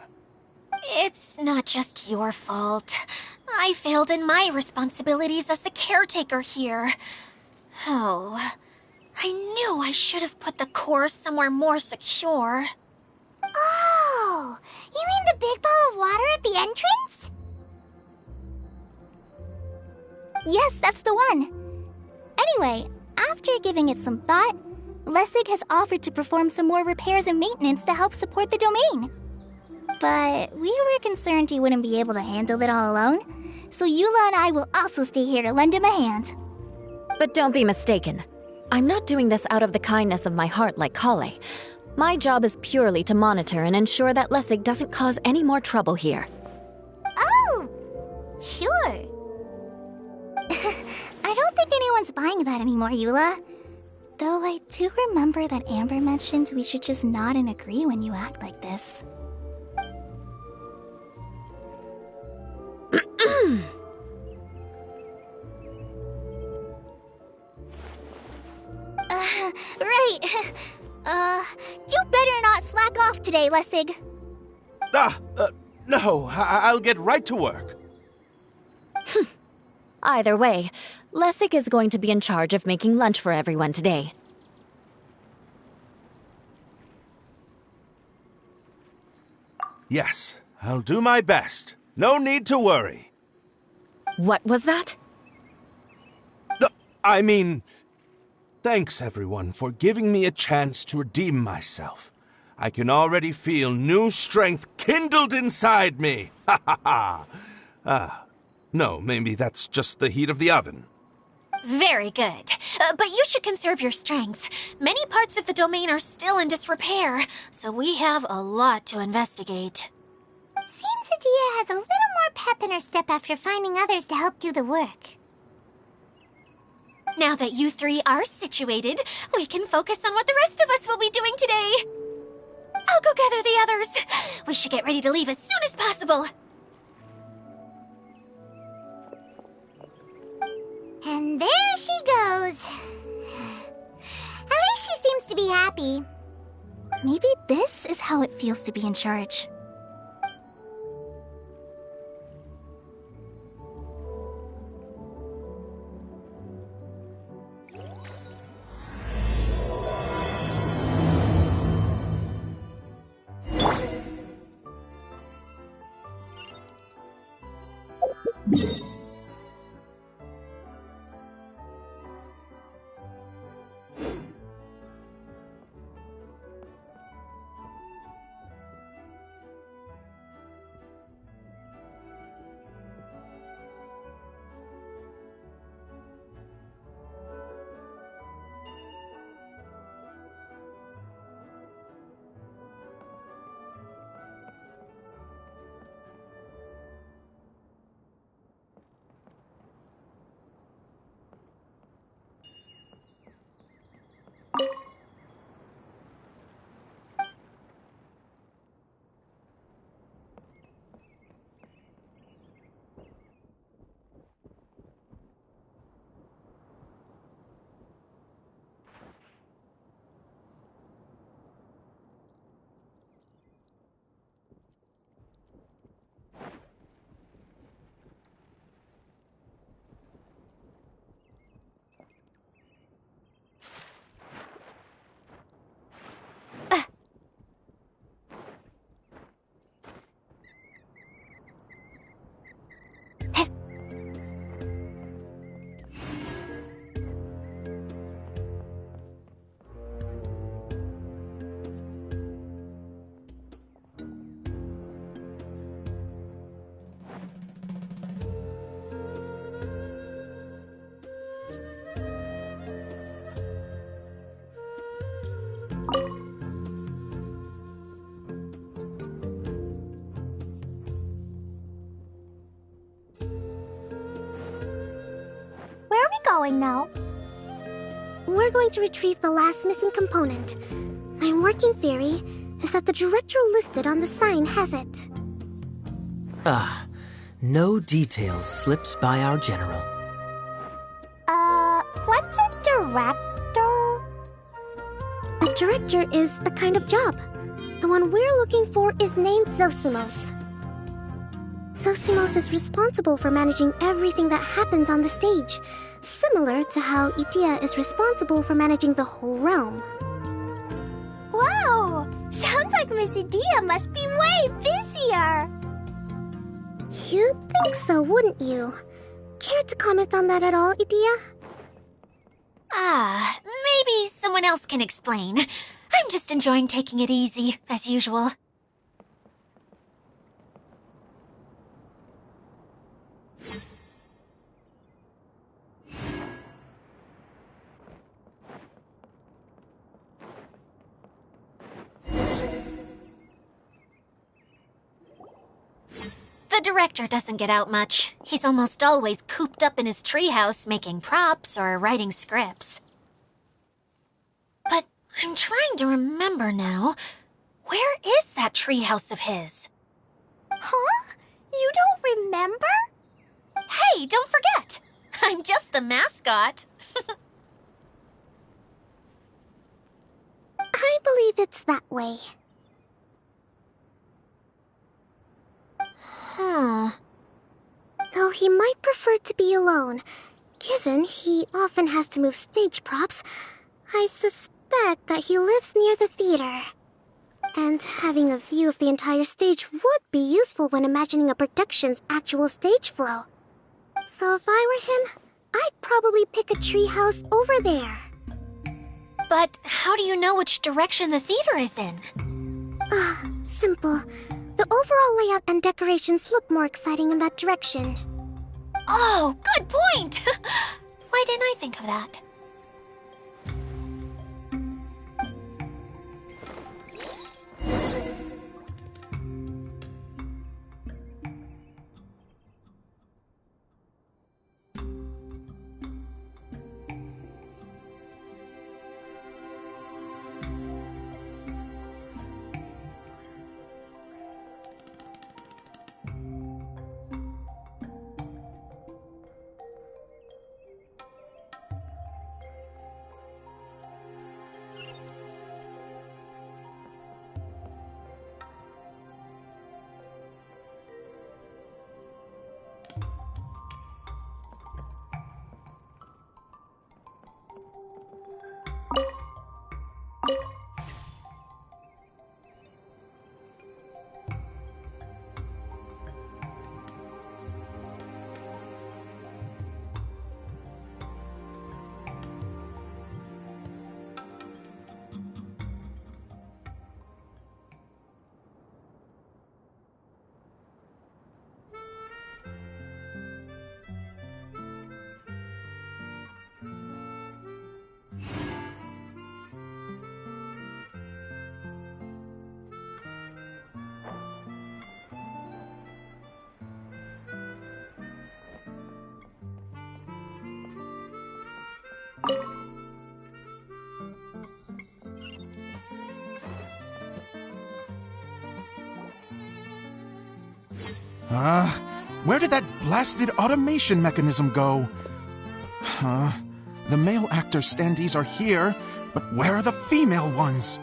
It's not just your fault. I failed in my responsibilities as the caretaker here. Oh, I knew I should have put the core somewhere more secure. Oh, you mean the big ball of water at the entrance? Yes, that's the one. Anyway, after giving it some thought, Lessig has offered to perform some more repairs and maintenance to help support the domain. But we were concerned he wouldn't be able to handle it all alone, so Eula and I will also stay here to lend him a hand. But don't be mistaken. I'm not doing this out of the kindness of my heart like Kale. My job is purely to monitor and ensure that Lessig doesn't cause any more trouble here. Oh, sure. I don't think anyone's buying that anymore, Eula. Though I do remember that Amber mentioned we should just nod and agree when you act like this. Right. You better not slack off today, Lessig. No, I'll get right to work. Either way, Lessig is going to be in charge of making lunch for everyone today. Yes, I'll do my best. No need to worry. What was that? No, I mean, thanks everyone for giving me a chance to redeem myself. I can already feel new strength kindled inside me. Ha ha ha. No, maybe that's just the heat of the oven. Very good. But you should conserve your strength. Many parts of the domain are still in disrepair, so we have a lot to investigate. Seems Adia has a little more pep in her step after finding others to help do the work. Now that you three are situated, we can focus on what the rest of us will be doing today. I'll go gather the others. We should get ready to leave as soon as possible. And there she goes. At least she seems to be happy. Maybe this is how it feels to be in charge. Where are we going now? We're going to retrieve the last missing component. My working theory is that the director listed on the sign has it. No details slips by our general. What's a director? A director is a kind of job. The one we're looking for is named Zosimos. Zosimos is responsible for managing everything that happens on the stage, similar to how Idea is responsible for managing the whole realm. Wow! Sounds like Miss Idea must be way busier. You'd think so, wouldn't you? Care to comment on that at all, Idea? Maybe someone else can explain. I'm just enjoying taking it easy, as usual. The director doesn't get out much. He's almost always cooped up in his treehouse making props or writing scripts. But I'm trying to remember now. Where is that treehouse of his? Huh? You don't remember? Hey, don't forget! I'm just the mascot. I believe it's that way. Though he might prefer to be alone, given he often has to move stage props, I suspect that he lives near the theater. And having a view of the entire stage would be useful when imagining a production's actual stage flow. So if I were him, I'd probably pick a treehouse over there. But how do you know which direction the theater is in? Simple. The overall layout and decorations look more exciting in that direction. Oh, good point! Why didn't I think of that? Where did that blasted automation mechanism go? The male actor standees are here, but where are the female ones?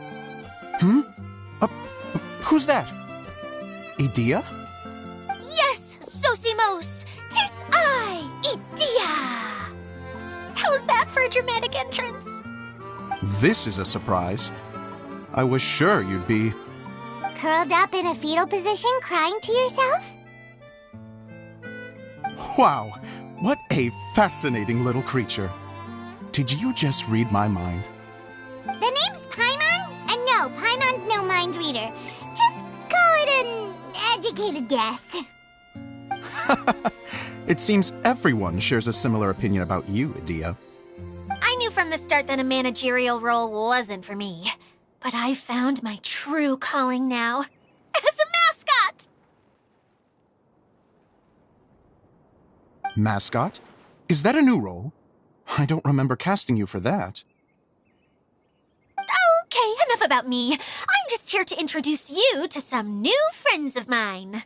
Who's that? Idea? Yes, Zosimos! 'Tis I, Idea! How's that for a dramatic entrance? This is a surprise. I was sure you'd be... Curled up in a fetal position, crying to yourself? Wow, what a fascinating little creature. Did you just read my mind? The name's Paimon? And no, Paimon's no mind reader. Just call it an educated guess. It seems everyone shares a similar opinion about you, Idea. I knew from the start that a managerial role wasn't for me. But I found my true calling now. As a mascot! Mascot? Is that a new role? I don't remember casting you for that. Okay, enough about me. I'm just here to introduce you to some new friends of mine.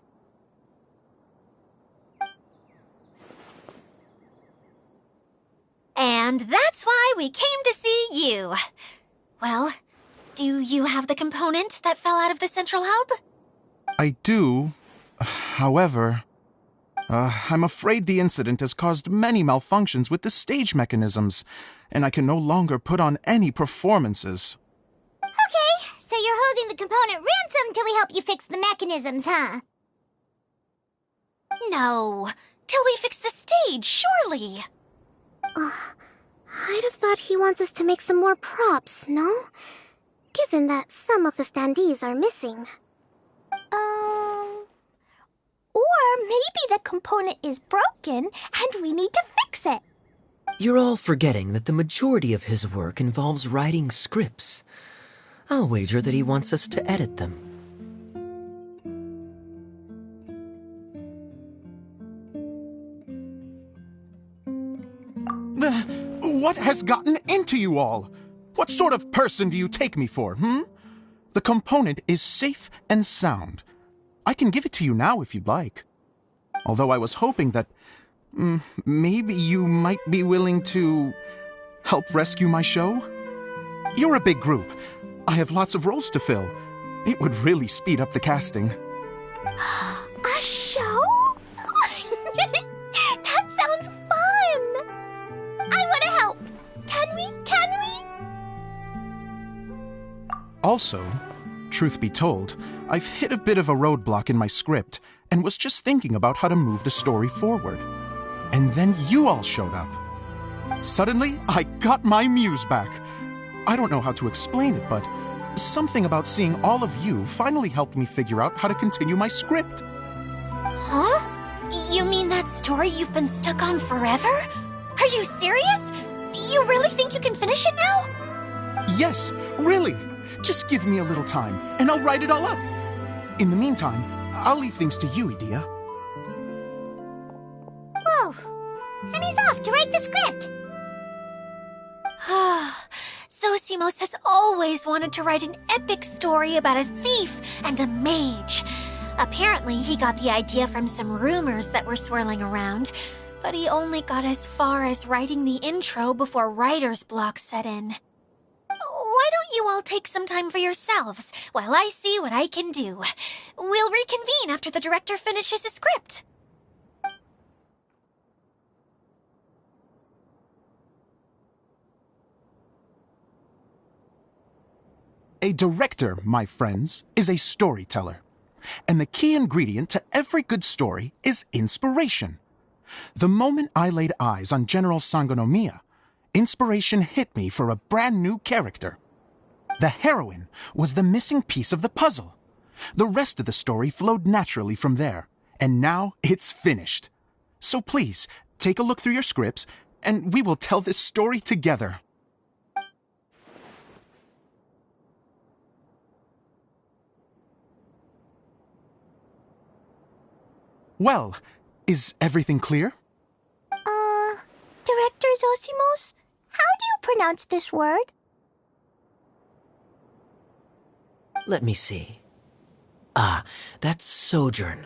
And that's why we came to see you. Well, do you have the component that fell out of the central hub? I do. However... I'm afraid the incident has caused many malfunctions with the stage mechanisms, and I can no longer put on any performances. Okay, so you're holding the component ransom till we help you fix the mechanisms, huh? No, till we fix the stage, surely. I'd have thought he wants us to make some more props, no? Given that some of the standees are missing. Or maybe the component is broken and we need to fix it. You're all forgetting that the majority of his work involves writing scripts. I'll wager that he wants us to edit them. What has gotten into you all? What sort of person do you take me for, The component is safe and sound. I can give it to you now if you'd like. Although I was hoping that maybe you might be willing to help rescue my show? You're a big group. I have lots of roles to fill. It would really speed up the casting. A show? That sounds fun! I want to help! Can we? Also, truth be told, I've hit a bit of a roadblock in my script and was just thinking about how to move the story forward. And then you all showed up. Suddenly, I got my muse back. I don't know how to explain it, but something about seeing all of you finally helped me figure out how to continue my script. Huh? You mean that story you've been stuck on forever? Are you serious? You really think you can finish it now? Yes, really. Just give me a little time, and I'll write it all up. In the meantime, I'll leave things to you, Edea. Whoa! And he's off to write the script! Zosimos has always wanted to write an epic story about a thief and a mage. Apparently, he got the idea from some rumors that were swirling around, but he only got as far as writing the intro before writer's block set in. Why don't you all take some time for yourselves while I see what I can do? We'll reconvene after the director finishes his script. A director, my friends, is a storyteller. And the key ingredient to every good story is inspiration. The moment I laid eyes on General Sangonomiya, inspiration hit me for a brand new character. The heroine was the missing piece of the puzzle. The rest of the story flowed naturally from there, and now it's finished. So please, take a look through your scripts, and we will tell this story together. Well, is everything clear? Director Zosimos, how do you pronounce this word? Let me see. That's sojourn.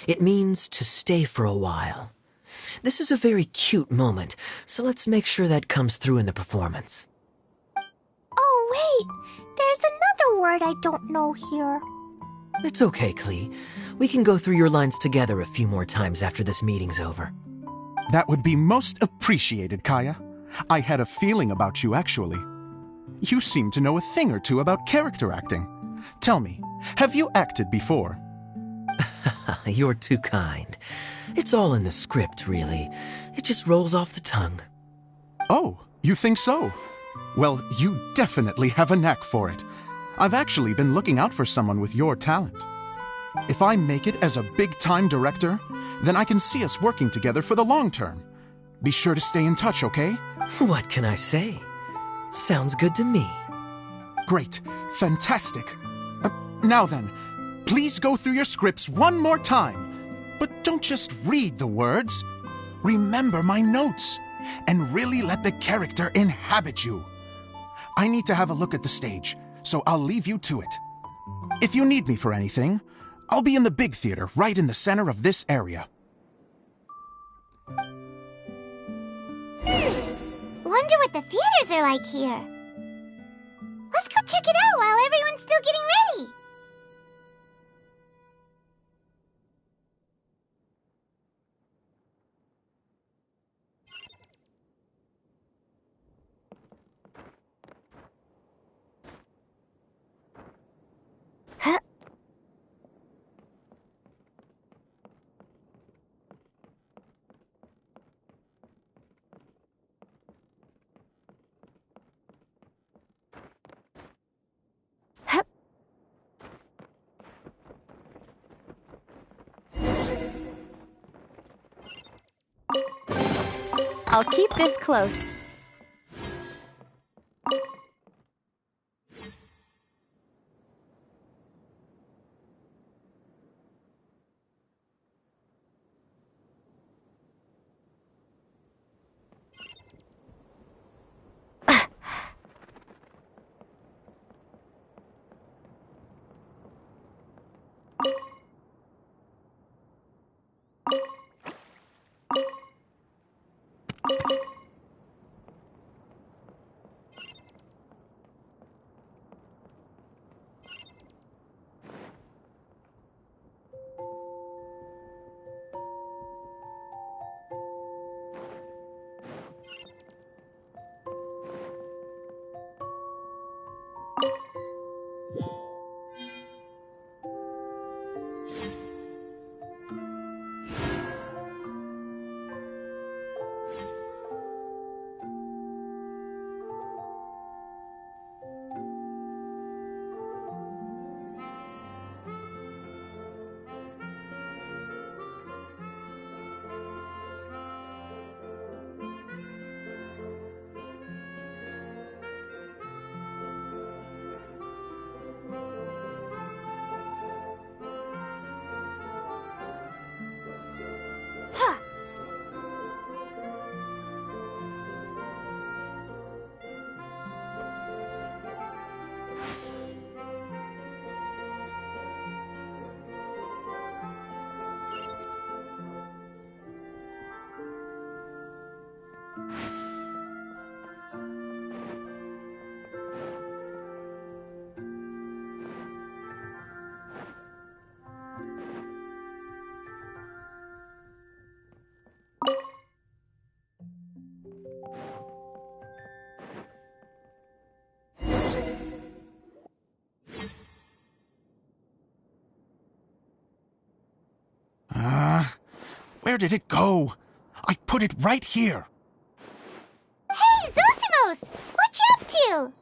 It means to stay for a while. This is a very cute moment, so let's make sure that comes through in the performance. Oh, wait! There's another word I don't know here. It's okay, Klee. We can go through your lines together a few more times after this meeting's over. That would be most appreciated, Kaya. I had a feeling about you, actually. You seem to know a thing or two about character acting. Tell me, have you acted before? You're too kind. It's all in the script, really. It just rolls off the tongue. Oh, you think so? Well, you definitely have a knack for it. I've actually been looking out for someone with your talent. If I make it as a big-time director, then I can see us working together for the long term. Be sure to stay in touch, okay? What can I say? Sounds good to me. Great. Fantastic. Now then, please go through your scripts one more time. But don't just read the words. Remember my notes, and really let the character inhabit you. I need to have a look at the stage, so I'll leave you to it. If you need me for anything, I'll be in the big theater right in the center of this area. Wonder what the theaters are like here. Let's go check it out while everyone's still getting ready. I'll keep this close. Where did it go? I put it right here. Hey, Zosimos! What you up to?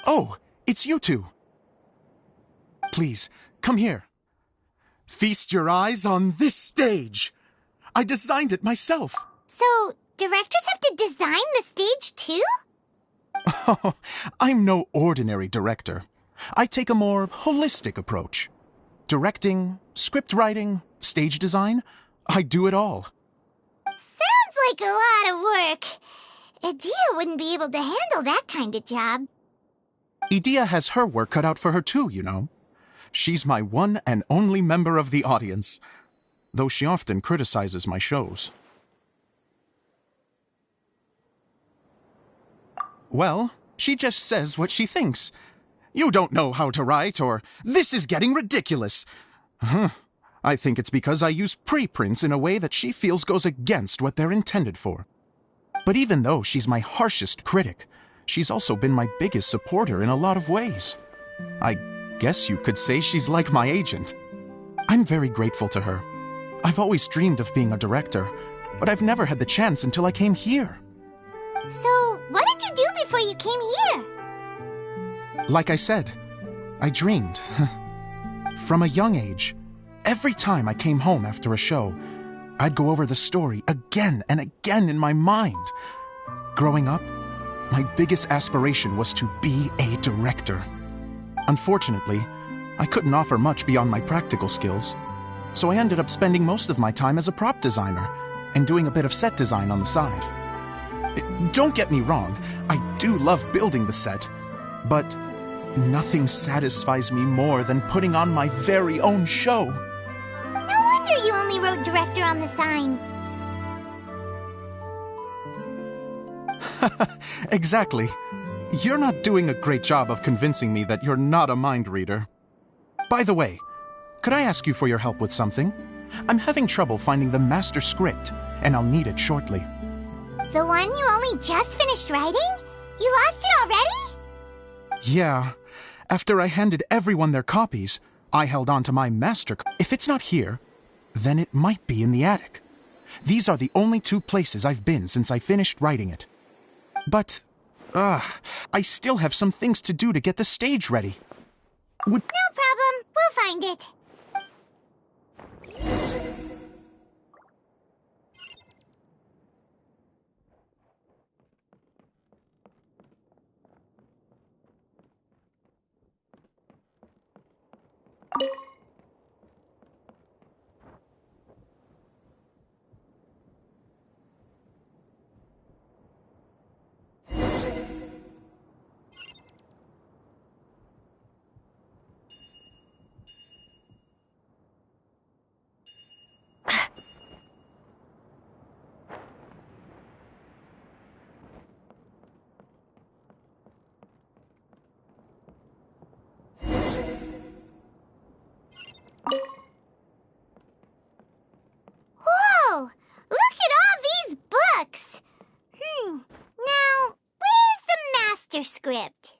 Oh, it's you two. Please, come here. Feast your eyes on this stage. I designed it myself. So, directors have to design the stage too? Oh, I'm no ordinary director. I take a more holistic approach. Directing, script writing, stage design, I do it all. Sounds like a lot of work. Adia wouldn't be able to handle that kind of job. Edea has her work cut out for her too, you know. She's my one and only member of the audience, though she often criticizes my shows. Well, she just says what she thinks. You don't know how to write, or this is getting ridiculous. I think it's because I use preprints in a way that she feels goes against what they're intended for. But even though she's my harshest critic, she's also been my biggest supporter in a lot of ways. I guess you could say she's like my agent. I'm very grateful to her. I've always dreamed of being a director, but I've never had the chance until I came here. So, what did you do before you came here? Like I said, I dreamed. From a young age, every time I came home after a show, I'd go over the story again and again in my mind. Growing up, my biggest aspiration was to be a director. Unfortunately, I couldn't offer much beyond my practical skills, so I ended up spending most of my time as a prop designer and doing a bit of set design on the side. Don't get me wrong, I do love building the set, but nothing satisfies me more than putting on my very own show. No wonder you only wrote director on the sign. Exactly. You're not doing a great job of convincing me that you're not a mind reader. By the way, could I ask you for your help with something? I'm having trouble finding the master script, and I'll need it shortly. The one you only just finished writing? You lost it already? Yeah. After I handed everyone their copies, I held on to my master. If it's not here, then it might be in the attic. These are the only two places I've been since I finished writing it. But, I still have some things to do to get the stage ready. No problem. We'll find it. master script.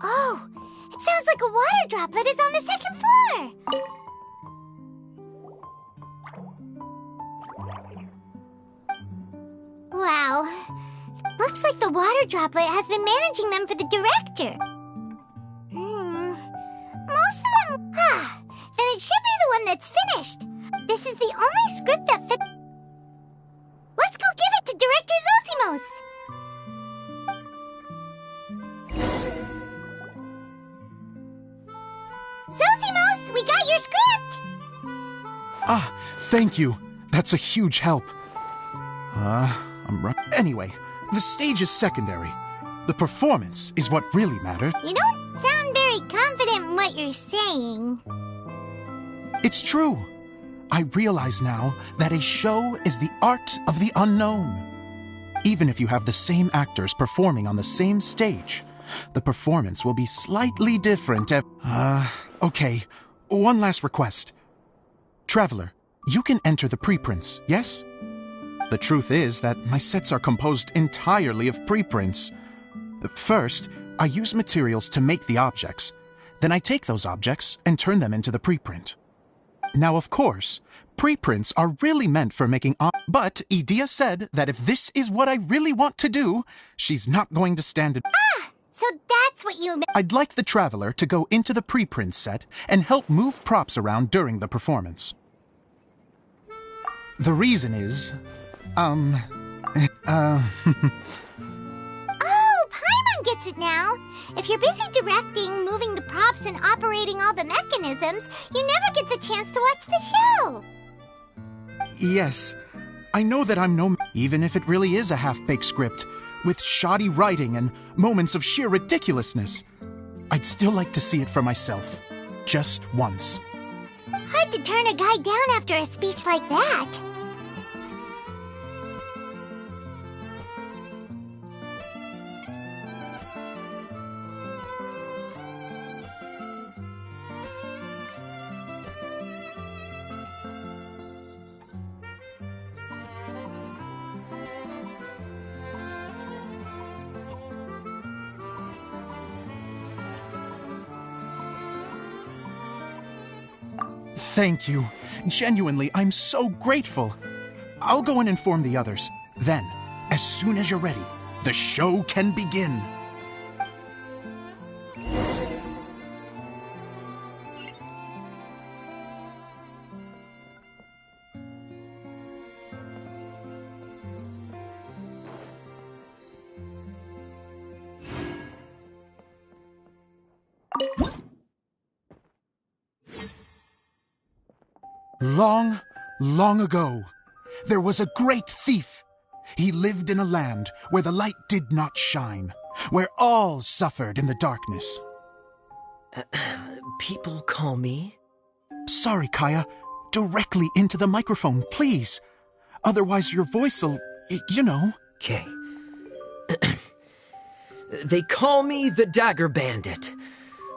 Oh, it sounds like a water droplet is on the second floor. Wow. Looks like the water droplet has been managing them for the director. Most of them... then it should be the one that's finished. This is the only script that fit... Let's go give it to Director Zosimos. Zosimos, we got your script! Ah, thank you. That's a huge help. Anyway, the stage is secondary. The performance is what really matters. You don't sound very confident in what you're saying. It's true. I realize now that a show is the art of the unknown. Even if you have the same actors performing on the same stage, the performance will be slightly different. Okay. One last request. Traveler, you can enter the preprints, yes? The truth is that my sets are composed entirely of preprints. First, I use materials to make the objects. Then I take those objects and turn them into the preprint. Now, of course, preprints are really meant for making but Edea said that if this is what I really want to do, she's not going to stand it. So that's what you... I'd like the Traveler to go into the preprint set and help move props around during the performance. The reason is... Oh, Paimon gets it now. If you're busy directing, moving the props, and operating all the mechanisms, you never get the chance to watch the show. Yes, I know that I'm no... Even if it really is a half-baked script, with shoddy writing and moments of sheer ridiculousness, I'd still like to see it for myself. Just once. Hard to turn a guy down after a speech like that. Thank you. Genuinely, I'm so grateful. I'll go and inform the others. Then, as soon as you're ready, the show can begin. Long, long ago, there was a great thief. He lived in a land where the light did not shine, where all suffered in the darkness. People call me? Sorry, Kaya. Directly into the microphone, please. Otherwise your voice'll, you know. Okay. They call me the Dagger Bandit,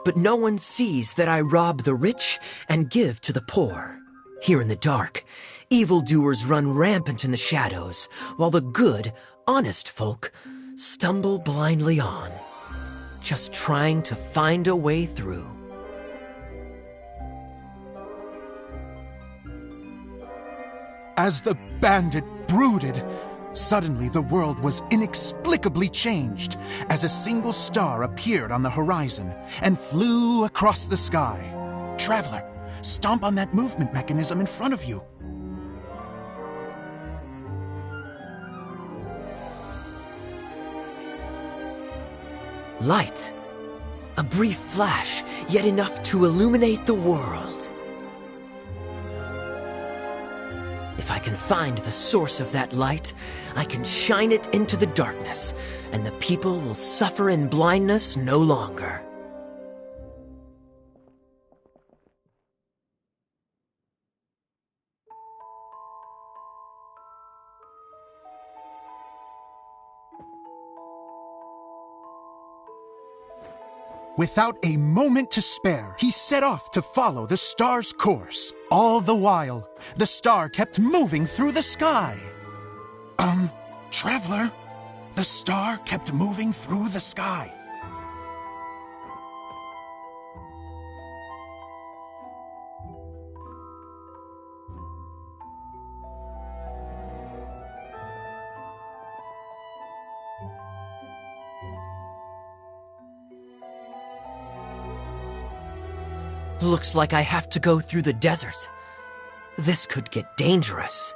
but no one sees that I rob the rich and give to the poor. Here in the dark, evildoers run rampant in the shadows, while the good, honest folk stumble blindly on, just trying to find a way through. As the bandit brooded, suddenly the world was inexplicably changed as a single star appeared on the horizon and flew across the sky. Traveler, stomp on that movement mechanism in front of you. Light. A brief flash, yet enough to illuminate the world. If I can find the source of that light, I can shine it into the darkness, and the people will suffer in blindness no longer. Without a moment to spare, he set off to follow the star's course. All the while, the star kept moving through the sky. Traveler, the star kept moving through the sky. Looks like I have to go through the desert. This could get dangerous.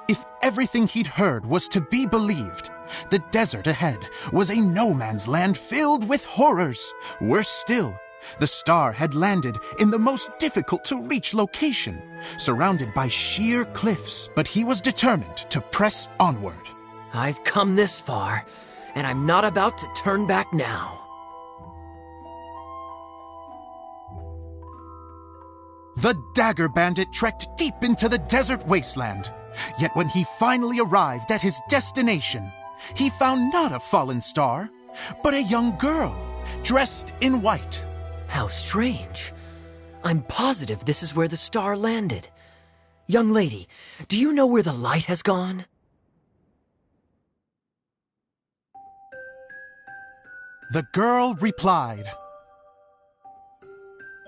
If everything he'd heard was to be believed, the desert ahead was a no-man's land filled with horrors. Worse still, the star had landed in the most difficult-to-reach location, surrounded by sheer cliffs, but he was determined to press onward. I've come this far, and I'm not about to turn back now. The Dagger Bandit trekked deep into the desert wasteland. Yet when he finally arrived at his destination, he found not a fallen star, but a young girl, dressed in white. How strange. I'm positive this is where the star landed. Young lady, do you know where the light has gone? The girl replied,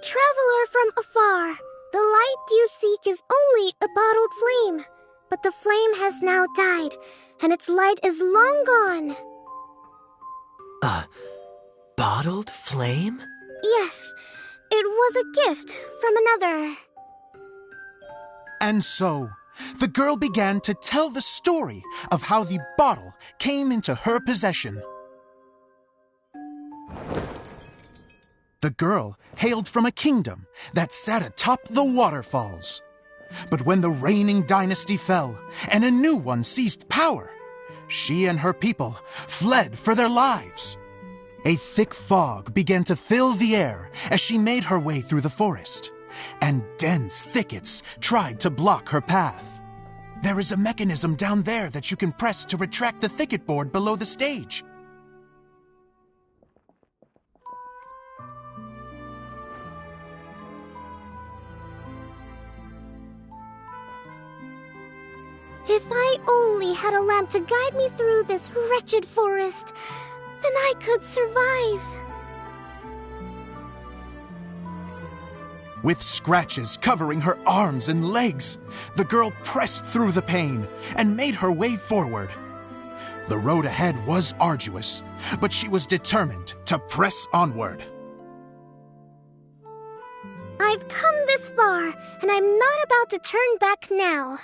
Traveler from afar, the light you seek is only a bottled flame. But the flame has now died, and its light is long gone. A bottled flame? Yes, it was a gift from another. And so, the girl began to tell the story of how the bottle came into her possession. The girl hailed from a kingdom that sat atop the waterfalls. But when the reigning dynasty fell and a new one seized power, she and her people fled for their lives. A thick fog began to fill the air as she made her way through the forest, and dense thickets tried to block her path. There is a mechanism down there that you can press to retract the thicket board below the stage. If I only had a lamp to guide me through this wretched forest, then I could survive. With scratches covering her arms and legs, the girl pressed through the pain and made her way forward. The road ahead was arduous, but she was determined to press onward. I've come this far, and I'm not about to turn back now.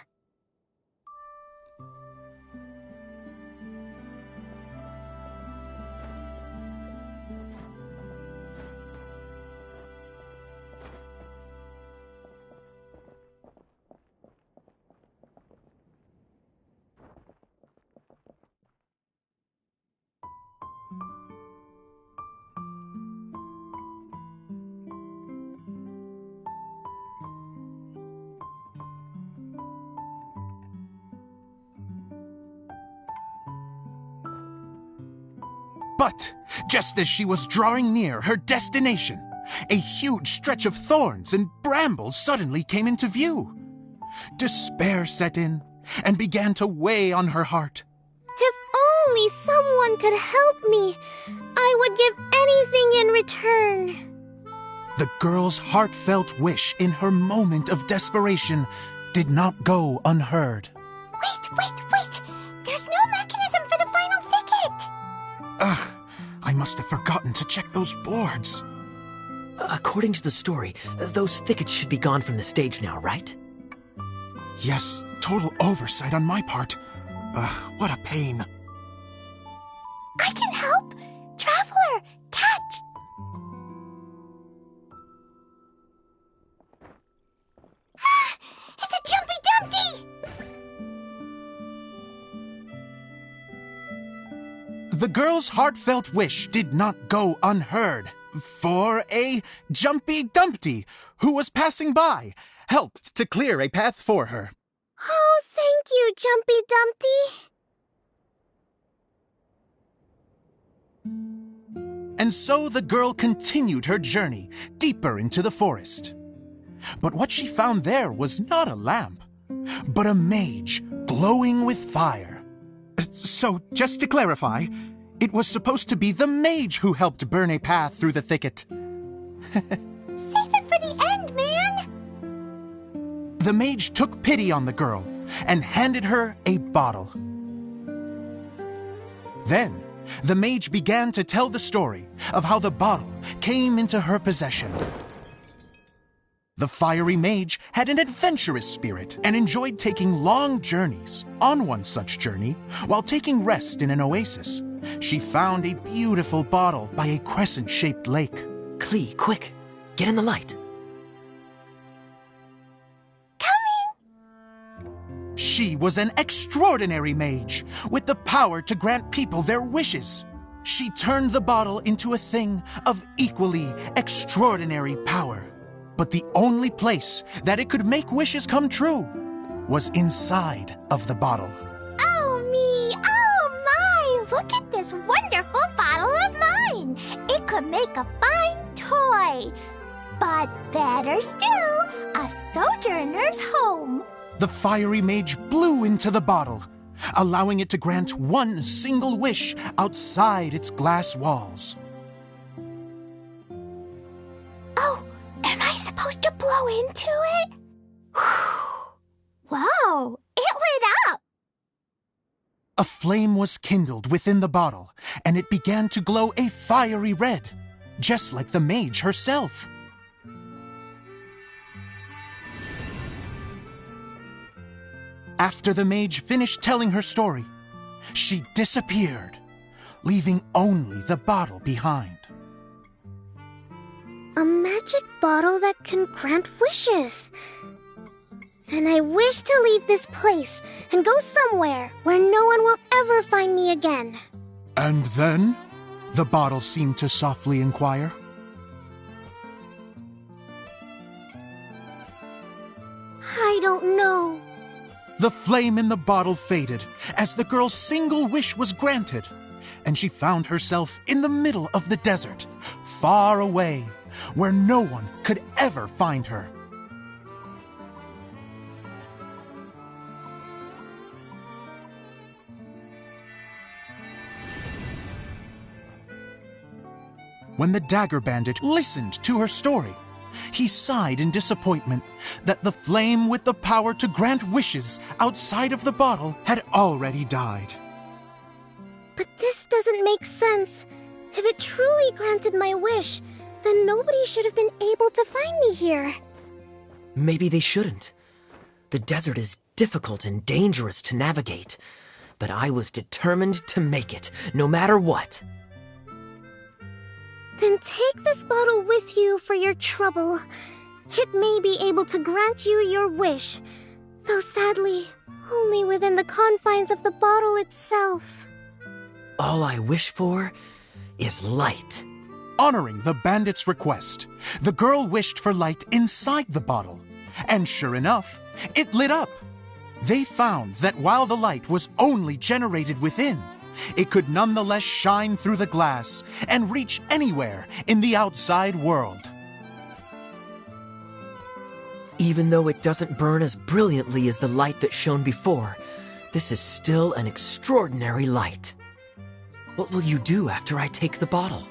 But just as she was drawing near her destination, a huge stretch of thorns and brambles suddenly came into view. Despair set in and began to weigh on her heart. If only someone could help me, I would give anything in return. The girl's heartfelt wish in her moment of desperation did not go unheard. Wait! There's no mechanism for the final thicket! Ugh, I must have forgotten to check those boards. According to the story, those thickets should be gone from the stage now, right? Yes, total oversight on my part. What a pain. I can help! Traveler, catch! Ah, it's a Jumpy Dumpty! The girl's heartfelt wish did not go unheard, for a Jumpy Dumpty, who was passing by, helped to clear a path for her. Oh, thank you, Jumpy Dumpty. And so the girl continued her journey deeper into the forest. But what she found there was not a lamp, but a mage glowing with fire. So, just to clarify, it was supposed to be the mage who helped burn a path through the thicket. Save it for the end, man! The mage took pity on the girl and handed her a bottle. Then, the mage began to tell the story of how the bottle came into her possession. The fiery mage had an adventurous spirit and enjoyed taking long journeys. On one such journey, while taking rest in an oasis, she found a beautiful bottle by a crescent-shaped lake. Klee, quick! Get in the light! She was an extraordinary mage, with the power to grant people their wishes. She turned the bottle into a thing of equally extraordinary power. But the only place that it could make wishes come true was inside of the bottle. Oh me! Oh my! Look at this wonderful bottle of mine! It could make a fine toy. But better still, a sojourner's home. The fiery mage blew into the bottle, allowing it to grant one single wish outside its glass walls. Oh, am I supposed to blow into it? Whoa, it lit up! A flame was kindled within the bottle, and it began to glow a fiery red, just like the mage herself. After the mage finished telling her story, she disappeared, leaving only the bottle behind. A magic bottle that can grant wishes. And I wish to leave this place and go somewhere where no one will ever find me again. And then? The bottle seemed to softly inquire. I don't know. The flame in the bottle faded as the girl's single wish was granted, and she found herself in the middle of the desert, far away, where no one could ever find her. When the Dagger Bandit listened to her story, he sighed in disappointment that the flame with the power to grant wishes outside of the bottle had already died. But this doesn't make sense. If it truly granted my wish, then nobody should have been able to find me here. Maybe they shouldn't. The desert is difficult and dangerous to navigate, but I was determined to make it, no matter what. Then take this bottle with you for your trouble. It may be able to grant you your wish, though sadly, only within the confines of the bottle itself. All I wish for is light. Honoring the bandit's request, the girl wished for light inside the bottle, and sure enough, it lit up. They found that while the light was only generated within, it could nonetheless shine through the glass and reach anywhere in the outside world. Even though it doesn't burn as brilliantly as the light that shone before, this is still an extraordinary light. What will you do after I take the bottle?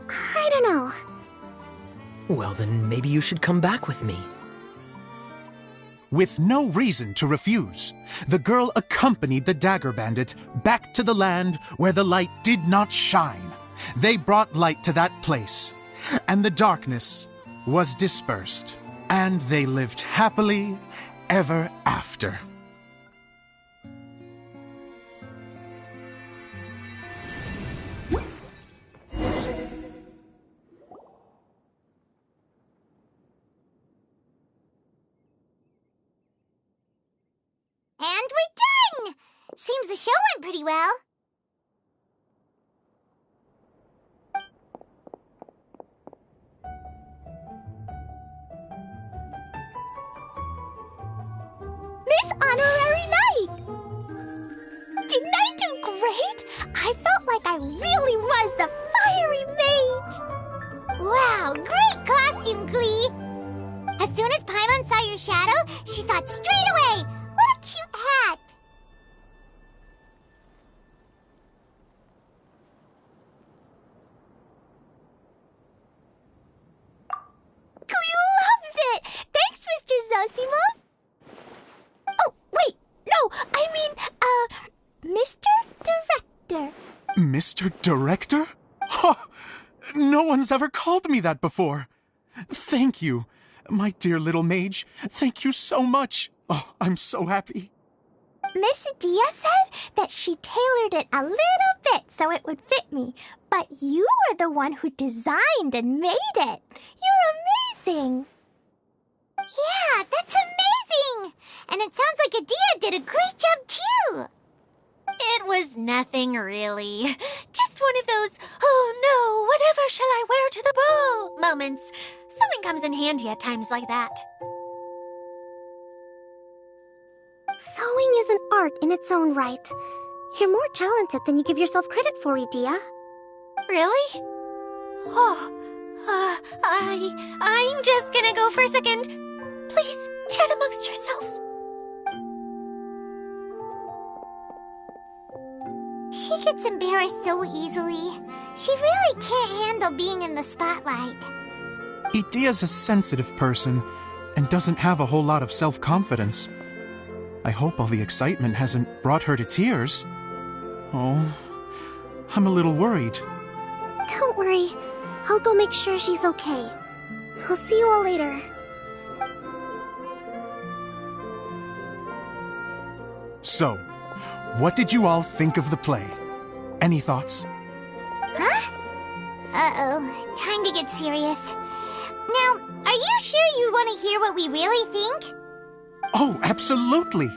I don't know. Well, then maybe you should come back with me. With no reason to refuse, the girl accompanied the Dagger Bandit back to the land where the light did not shine. They brought light to that place, and the darkness was dispersed, and they lived happily ever after. And we're done! Seems the show went pretty well. Miss Honorary Knight! Didn't I do great? I felt like I really was the fiery mage. Wow, great costume, Glee! As soon as Paimon saw your shadow, she thought straight away, what a cute hat! Glee loves it! Thanks, Mr. Zosimos! Oh, wait, no, I mean, Mr. Director. Mr. Director? Ha! No one's ever called me that before. Thank you. My dear little mage, thank you so much. Oh, I'm so happy. Miss Dia said that she tailored it a little bit so it would fit me, but you were the one who designed and made it. You're amazing. Yeah, that's amazing! And it sounds like Adia did a great job too! It was nothing really. Just one of those, oh no, whatever shall I wear to the ball moments. Sewing comes in handy at times like that. Sewing is an art in its own right. You're more talented than you give yourself credit for, Idia. Really? Oh, I'm just gonna go for a second. Please, chat amongst yourselves. She gets embarrassed so easily. She really can't handle being in the spotlight. Idia's a sensitive person and doesn't have a whole lot of self-confidence. I hope all the excitement hasn't brought her to tears. Oh, I'm a little worried. Don't worry. I'll go make sure she's okay. I'll see you all later. So, what did you all think of the play? Any thoughts? Huh? Uh-oh, time to get serious. Now, are you sure you want to hear what we really think? Oh, absolutely.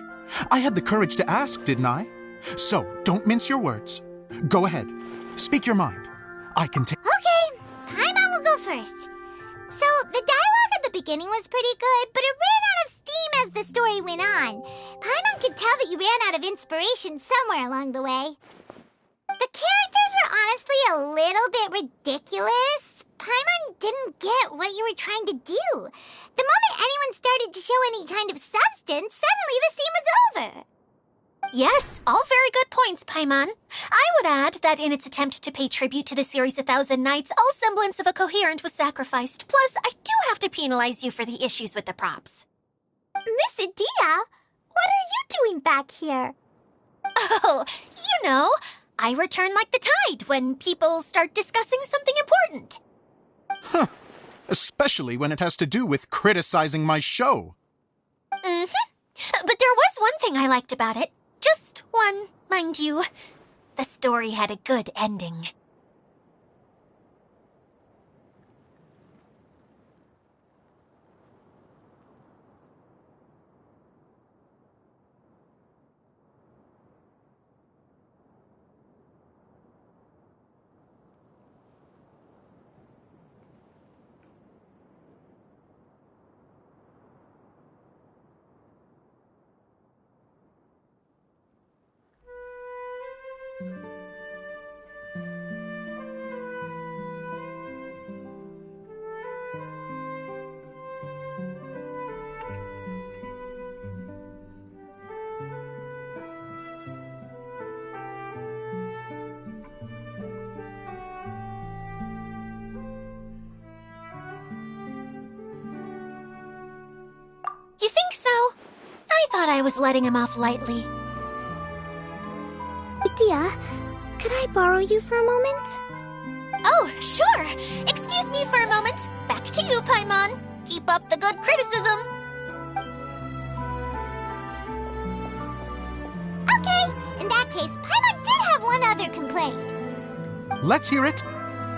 I had the courage to ask, didn't I? So, don't mince your words. Go ahead. Speak your mind. I can take... Okay, Paimon will go first. So, the dialogue at the beginning was pretty good, but it ran out of steam as the story went on. Paimon could tell that you ran out of inspiration somewhere along the way. The characters were honestly a little bit ridiculous. Paimon didn't get what you were trying to do. The moment anyone started to show any kind of substance, suddenly the scene was over. Yes, all very good points, Paimon. I would add that in its attempt to pay tribute to the series 1,000 Nights, all semblance of a coherent was sacrificed. Plus, I do have to penalize you for the issues with the props. Miss Adia, what are you doing back here? Oh, you know, I return like the tide when people start discussing something important. Huh. Especially when it has to do with criticizing my show. Mm-hmm. But there was one thing I liked about it. Just one, mind you. The story had a good ending. You think so? I thought I was letting him off lightly. Idia, could I borrow you for a moment? Oh, sure. Excuse me for a moment. Back to you, Paimon. Keep up the good criticism. Okay, in that case, Paimon did have one other complaint. Let's hear it.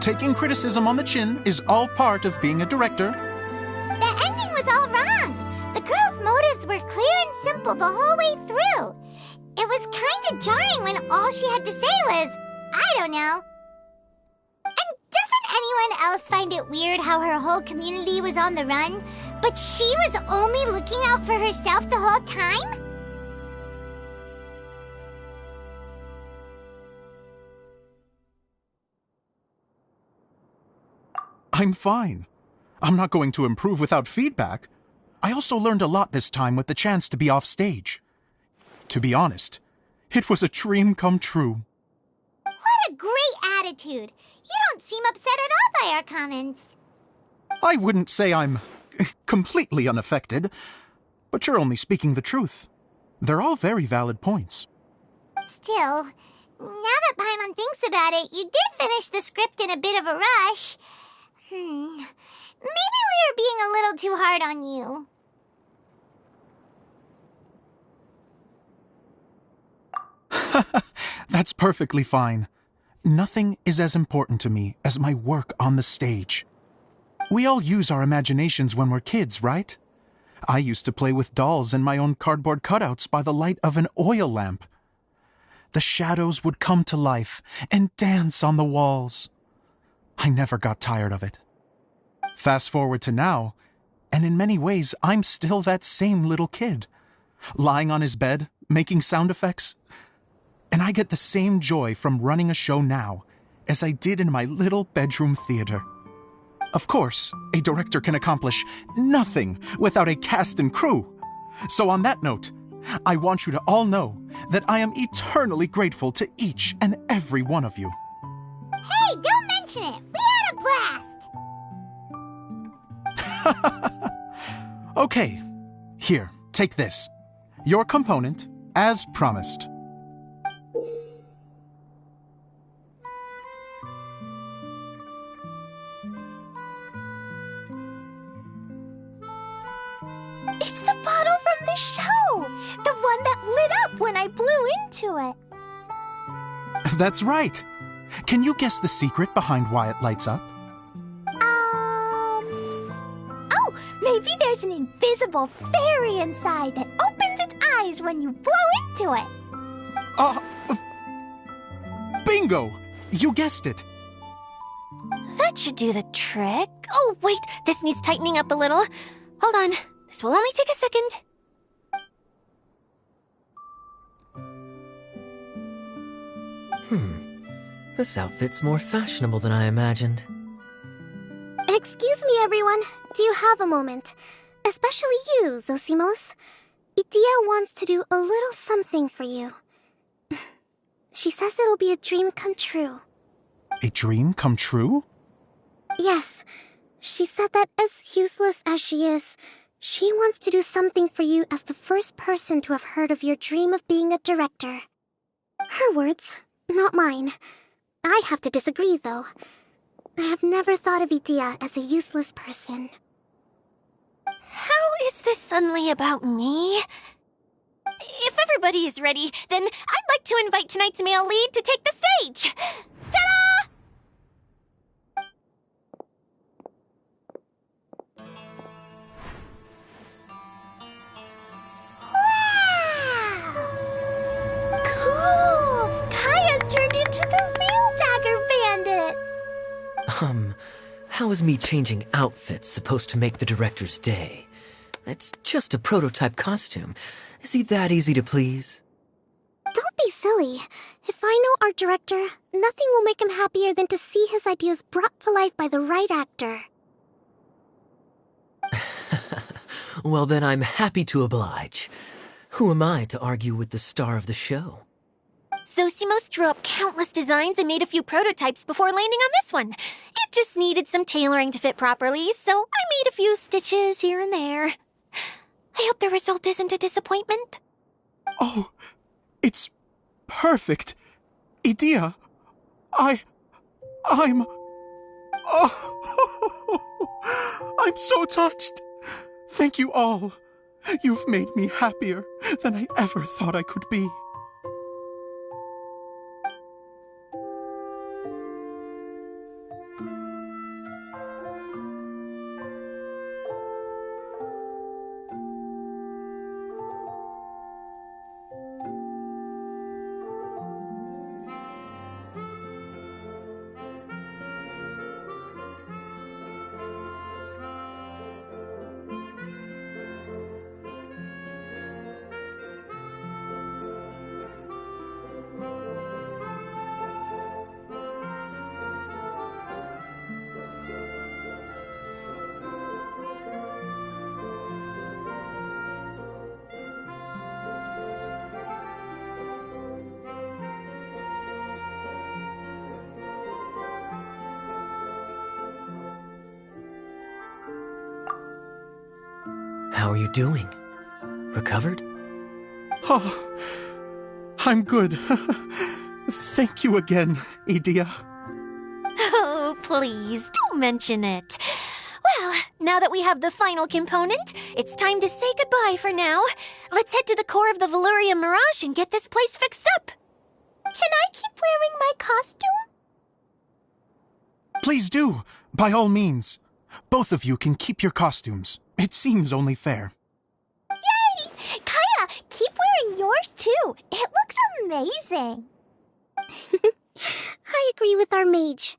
Taking criticism on the chin is all part of being a director. The ending was all wrong. The girl's motives were clear and simple the whole way through. It was kind of jarring when all she had to say was, I don't know. And doesn't anyone else find it weird how her whole community was on the run, but she was only looking out for herself the whole time? I'm fine. I'm not going to improve without feedback. I also learned a lot this time with the chance to be off stage. To be honest, it was a dream come true. What a great attitude. You don't seem upset at all by our comments. I wouldn't say I'm completely unaffected, but you're only speaking the truth. They're all very valid points. Still, now that Paimon thinks about it, you did finish the script in a bit of a rush. Maybe we were being a little too hard on you. That's perfectly fine. Nothing is as important to me as my work on the stage. We all use our imaginations when we're kids, right? I used to play with dolls and my own cardboard cutouts by the light of an oil lamp. The shadows would come to life and dance on the walls. I never got tired of it. Fast forward to now, and in many ways, I'm still that same little kid, lying on his bed, making sound effects. And I get the same joy from running a show now as I did in my little bedroom theater. Of course, a director can accomplish nothing without a cast and crew. So on that note, I want you to all know that I am eternally grateful to each and every one of you. Hey, don't mention it. We had a blast. Okay, here, take this. Your component, as promised. It's the bottle from the show! The one that lit up when I blew into it. That's right. Can you guess the secret behind why it lights up? Oh, maybe there's an invisible fairy inside that opens its eyes when you blow into it. Bingo! You guessed it. That should do the trick. Oh, wait, this needs tightening up a little. Hold on, this will only take a second. This outfit's more fashionable than I imagined. Excuse me, everyone. Do you have a moment? Especially you, Zosimos. Idia wants to do a little something for you. She says it'll be a dream come true. A dream come true? Yes. She said that as useless as she is, she wants to do something for you as the first person to have heard of your dream of being a director. Her words, not mine. I'd have to disagree, though. I have never thought of Idia as a useless person. How is this suddenly about me? If everybody is ready, then I'd like to invite tonight's male lead to take the stage. Ta-da! Cool! Kaya's turned into the real Dagger Bandit! How is me changing outfits supposed to make the director's day? It's just a prototype costume. Is he that easy to please? Don't be silly. If I know our director, nothing will make him happier than to see his ideas brought to life by the right actor. Well, then I'm happy to oblige. Who am I to argue with the star of the show? Zosimos drew up countless designs and made a few prototypes before landing on this one. It just needed some tailoring to fit properly, so I made a few stitches here and there. I hope the result isn't a disappointment. Oh, it's perfect. Idia, I'm... Oh, I'm so touched. Thank you all. You've made me happier than I ever thought I could be. How are you doing? Recovered? Oh, I'm good. Thank you again, Edea. Oh, please, don't mention it. Well, now that we have the final component, it's time to say goodbye for now. Let's head to the core of the Veluria Mirage and get this place fixed up. Can I keep wearing my costume? Please do, by all means. Both of you can keep your costumes. It seems only fair. Yay! Kaya, keep wearing yours too. It looks amazing. I agree with our mage.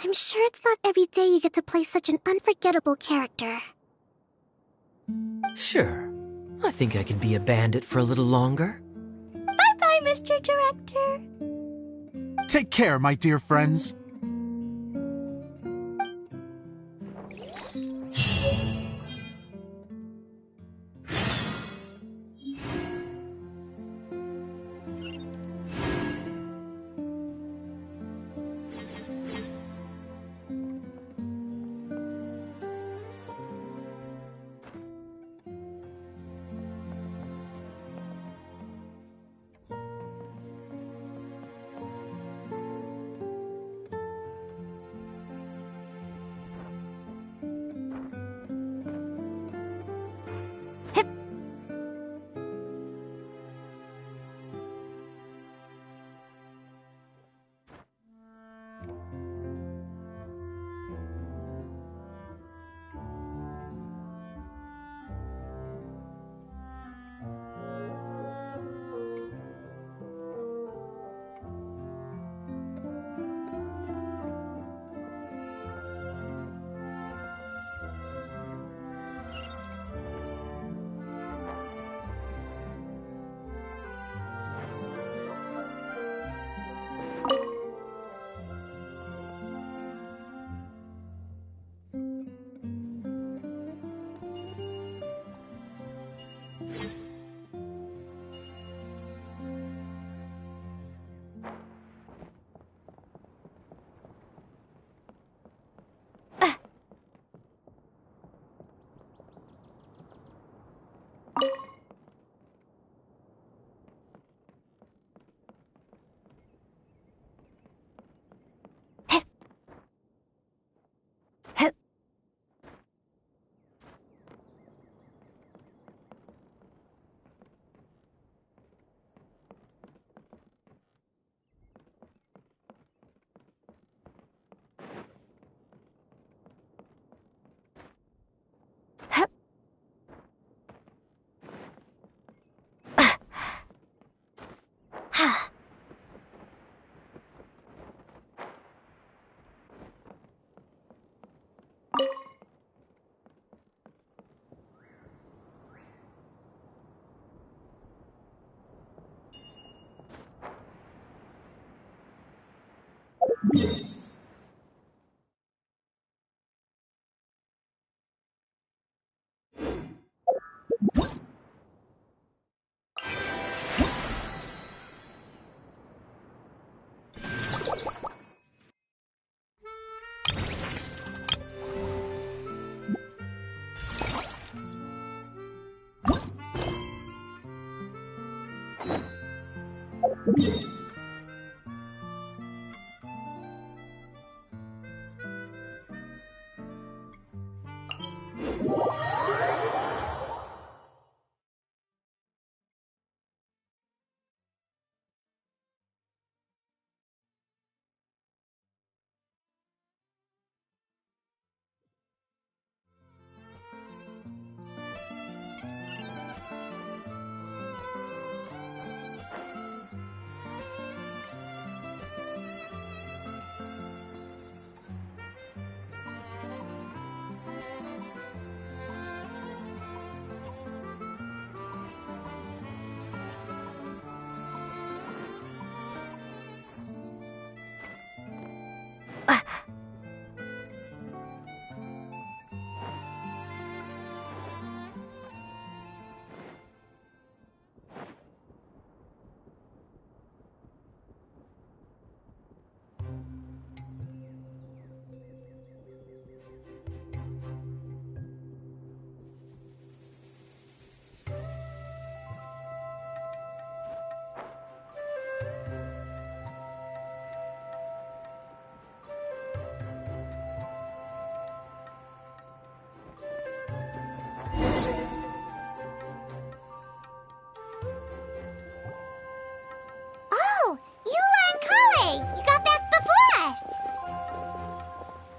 I'm sure it's not every day you get to play such an unforgettable character. Sure. I think I can be a bandit for a little longer. Bye-bye, Mr. Director. Take care, my dear friends.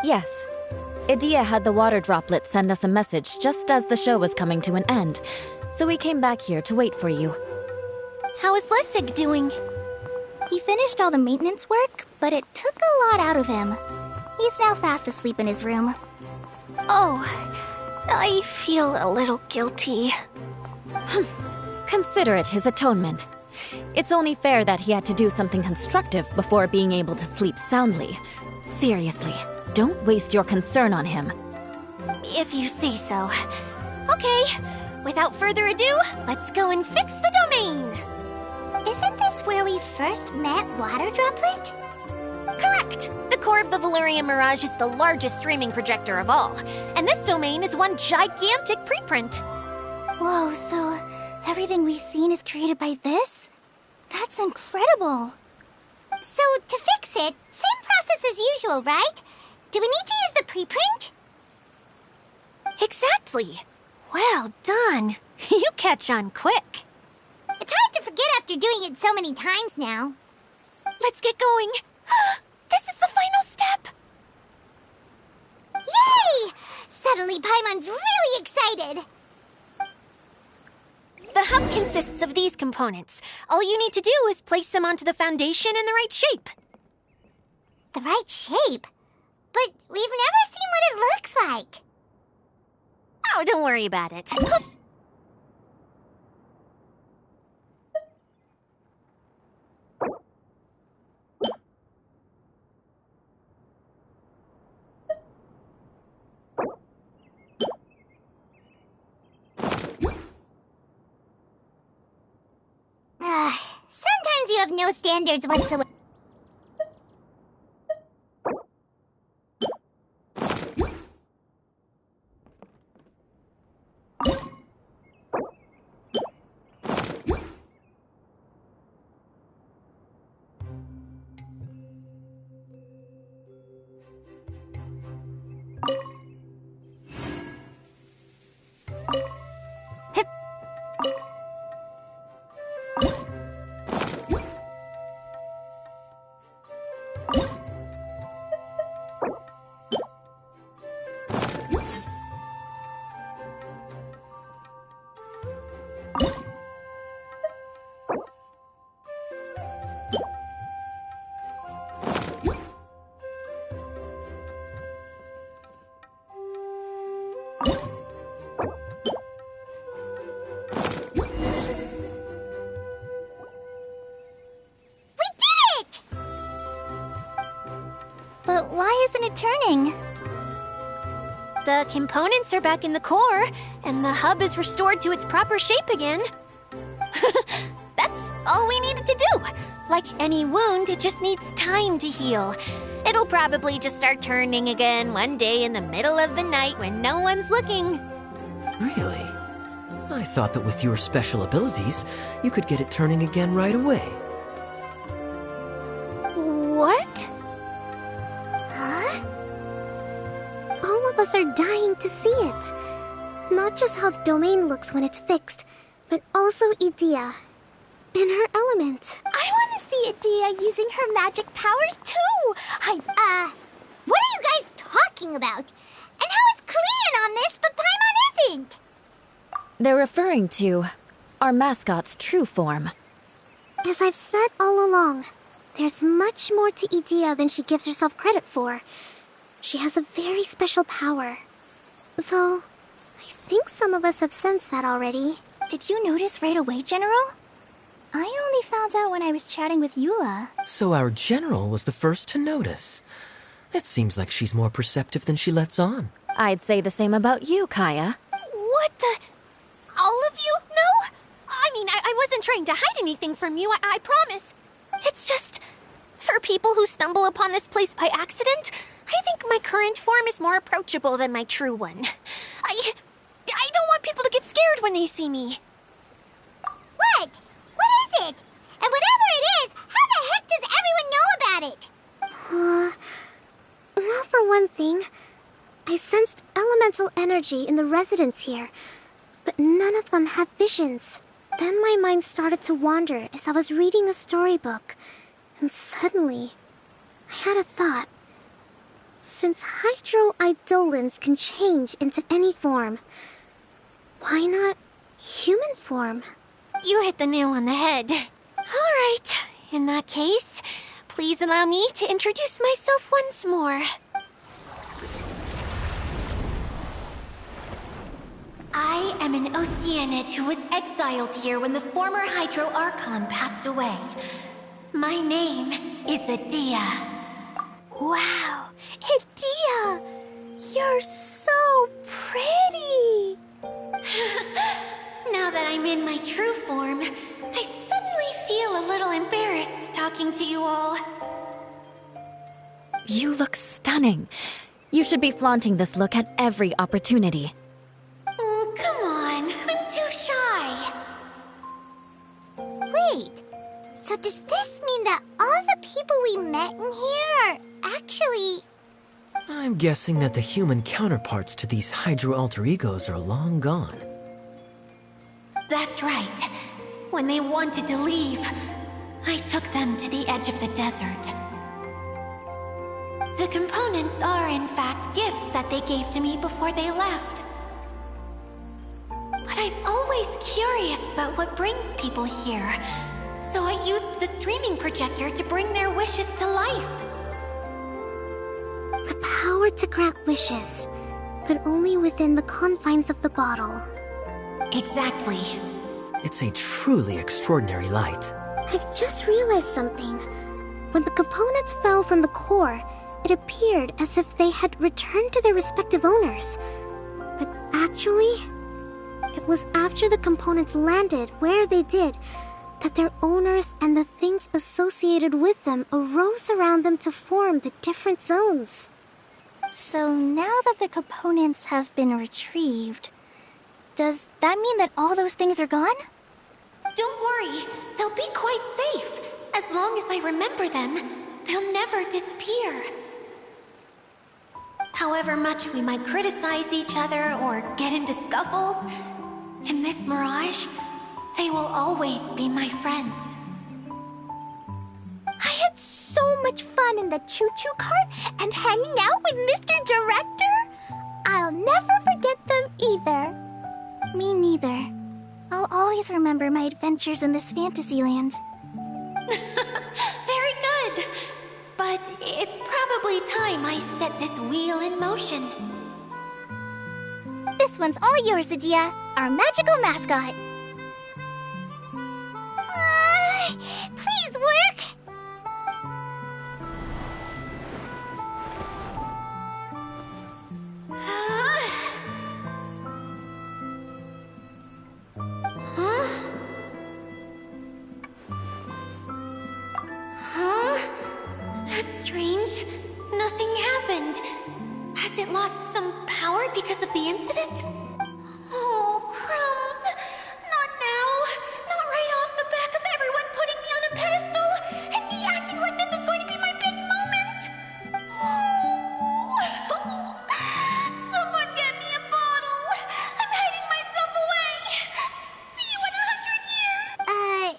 Yes. Idia had the water droplet send us a message just as the show was coming to an end, so we came back here to wait for you. How is Lessig doing? He finished all the maintenance work, but it took a lot out of him. He's now fast asleep in his room. Oh, I feel a little guilty. Consider it his atonement. It's only fair that he had to do something constructive before being able to sleep soundly. Seriously, don't waste your concern on him. If you say so. Okay, without further ado, let's go and fix the domain! Isn't this where we first met Water Droplet? Correct! The core of the Valerian Mirage is the largest streaming projector of all, and this domain is one gigantic preprint. Whoa, so everything we've seen is created by this? That's incredible! So, to fix it, same process as usual, right? Do we need to use the preprint? Exactly! Well done! You catch on quick. It's hard to forget after doing it so many times now. Let's get going. This is the final step! Yay! Suddenly Paimon's really excited. The hub consists of these components. All you need to do is place them onto the foundation in the right shape. The right shape? But we've never seen what it looks like. Oh, don't worry about it. Sometimes you have no standards whatsoever. But why isn't it turning? The components are back in the core, and the hub is restored to its proper shape again. That's all we needed to do. Like any wound, it just needs time to heal. It'll probably just start turning again one day in the middle of the night when no one's looking. Really? I thought that with your special abilities, you could get it turning again right away. What? Huh? All of us are dying to see it. Not just how the domain looks when it's fixed, but also Idia. In her element. I want to see Idia using her magic powers too! What are you guys talking about? And how is Cleon on this, but Paimon isn't? They're referring to our mascot's true form. As I've said all along, there's much more to Idia than she gives herself credit for. She has a very special power. Though, I think some of us have sensed that already. Did you notice right away, General? I only found out when I was chatting with Eula. So our general was the first to notice. It seems like she's more perceptive than she lets on. I'd say the same about you, Kaya. What the? All of you? No? I mean, I wasn't trying to hide anything from you, I promise. It's just, for people who stumble upon this place by accident, I think my current form is more approachable than my true one. I don't want people to get scared when they see me. What? What is it? And whatever it is, how the heck does everyone know about it? Well, for one thing, I sensed elemental energy in the residents here, but none of them have visions. Then my mind started to wander as I was reading a storybook, and suddenly, I had a thought. Since hydroidolins can change into any form, why not human form? You hit the nail on the head. All right, in that case, please allow me to introduce myself once more. I am an Oceanid who was exiled here when the former Hydro Archon passed away. My name is Adia. Wow, Idia! You're so pretty! Now that I'm in my true form, I suddenly feel a little embarrassed talking to you all. You look stunning. You should be flaunting this look at every opportunity. Oh, come on. I'm too shy. Wait, so does this mean that all the people we met in here are actually... I'm guessing that the human counterparts to these Hydro alter egos are long gone. That's right. When they wanted to leave, I took them to the edge of the desert. The components are, in fact, gifts that they gave to me before they left. But I'm always curious about what brings people here, so I used the streaming projector to bring their wishes to life. The power to grant wishes, but only within the confines of the bottle. Exactly. It's a truly extraordinary light. I've just realized something. When the components fell from the core, it appeared as if they had returned to their respective owners. But actually, it was after the components landed where they did that their owners and the things associated with them arose around them to form the different zones. So now that the components have been retrieved, does that mean that all those things are gone? Don't worry, they'll be quite safe. As long as I remember them, they'll never disappear. However much we might criticize each other or get into scuffles, in this mirage, they will always be my friends. I had so much fun in the choo-choo cart and hanging out with Mr. Director. I'll never forget them either. Me neither. I'll always remember my adventures in this fantasy land. Very good. But it's probably time I set this wheel in motion. This one's all yours, Adia, our magical mascot. Please work! That's strange. Nothing happened. Has it lost some power because of the incident? Oh, crumbs. Not now. Not right off the back of everyone putting me on a pedestal and me acting like this is going to be my big moment. Oh. Someone get me a bottle. I'm hiding myself away. See you in 100 years.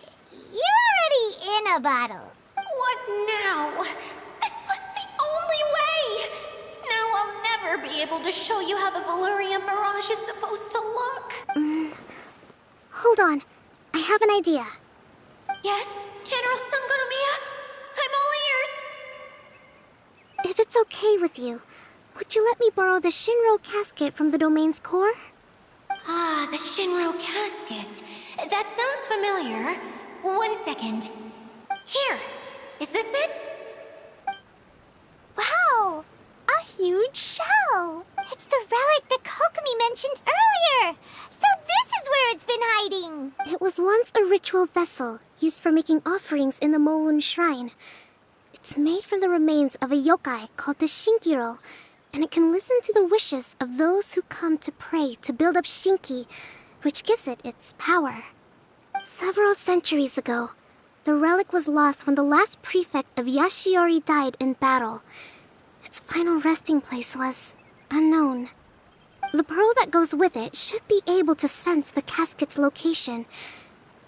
You're already in a bottle. What now? This was the only way! Now I'll never be able to show you how the Valurian Mirage is supposed to look. Hold on. I have an idea. Yes, General Sangonomiya? I'm all ears! If it's okay with you, would you let me borrow the Shinro casket from the domain's core? Ah, the Shinro casket. That sounds familiar. 1 second. Here. Is this it? Wow! A huge shell! It's the relic that Kokomi mentioned earlier! So this is where it's been hiding! It was once a ritual vessel used for making offerings in the Moon Shrine. It's made from the remains of a yokai called the Shinkiro, and it can listen to the wishes of those who come to pray to build up Shinki, which gives it its power. Several centuries ago, the relic was lost when the last prefect of Yashiori died in battle. Its final resting place was unknown. The pearl that goes with it should be able to sense the casket's location.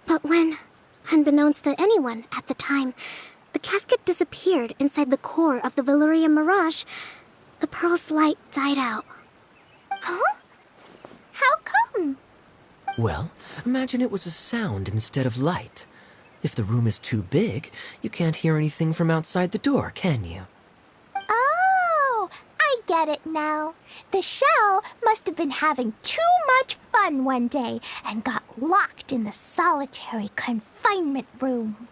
But when, unbeknownst to anyone at the time, the casket disappeared inside the core of the Valurian Mirage, the pearl's light died out. Huh? How come? Well, imagine it was a sound instead of light. If the room is too big, you can't hear anything from outside the door, can you? Oh, I get it now. The shell must have been having too much fun one day and got locked in the solitary confinement room.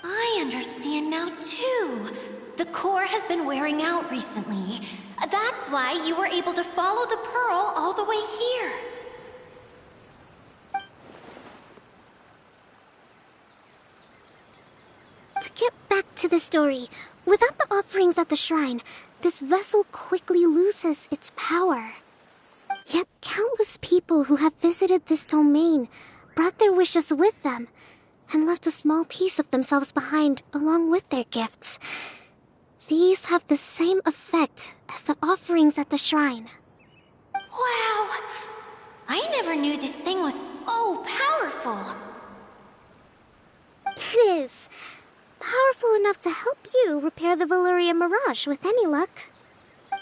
I understand now, too. The core has been wearing out recently. That's why you were able to follow the pearl all the way here. To get back to the story, without the offerings at the shrine, this vessel quickly loses its power. Yet countless people who have visited this domain brought their wishes with them and left a small piece of themselves behind along with their gifts. These have the same effect as the offerings at the shrine. Wow! I never knew this thing was so powerful. It is. Powerful enough to help you repair the Valyria Mirage with any luck.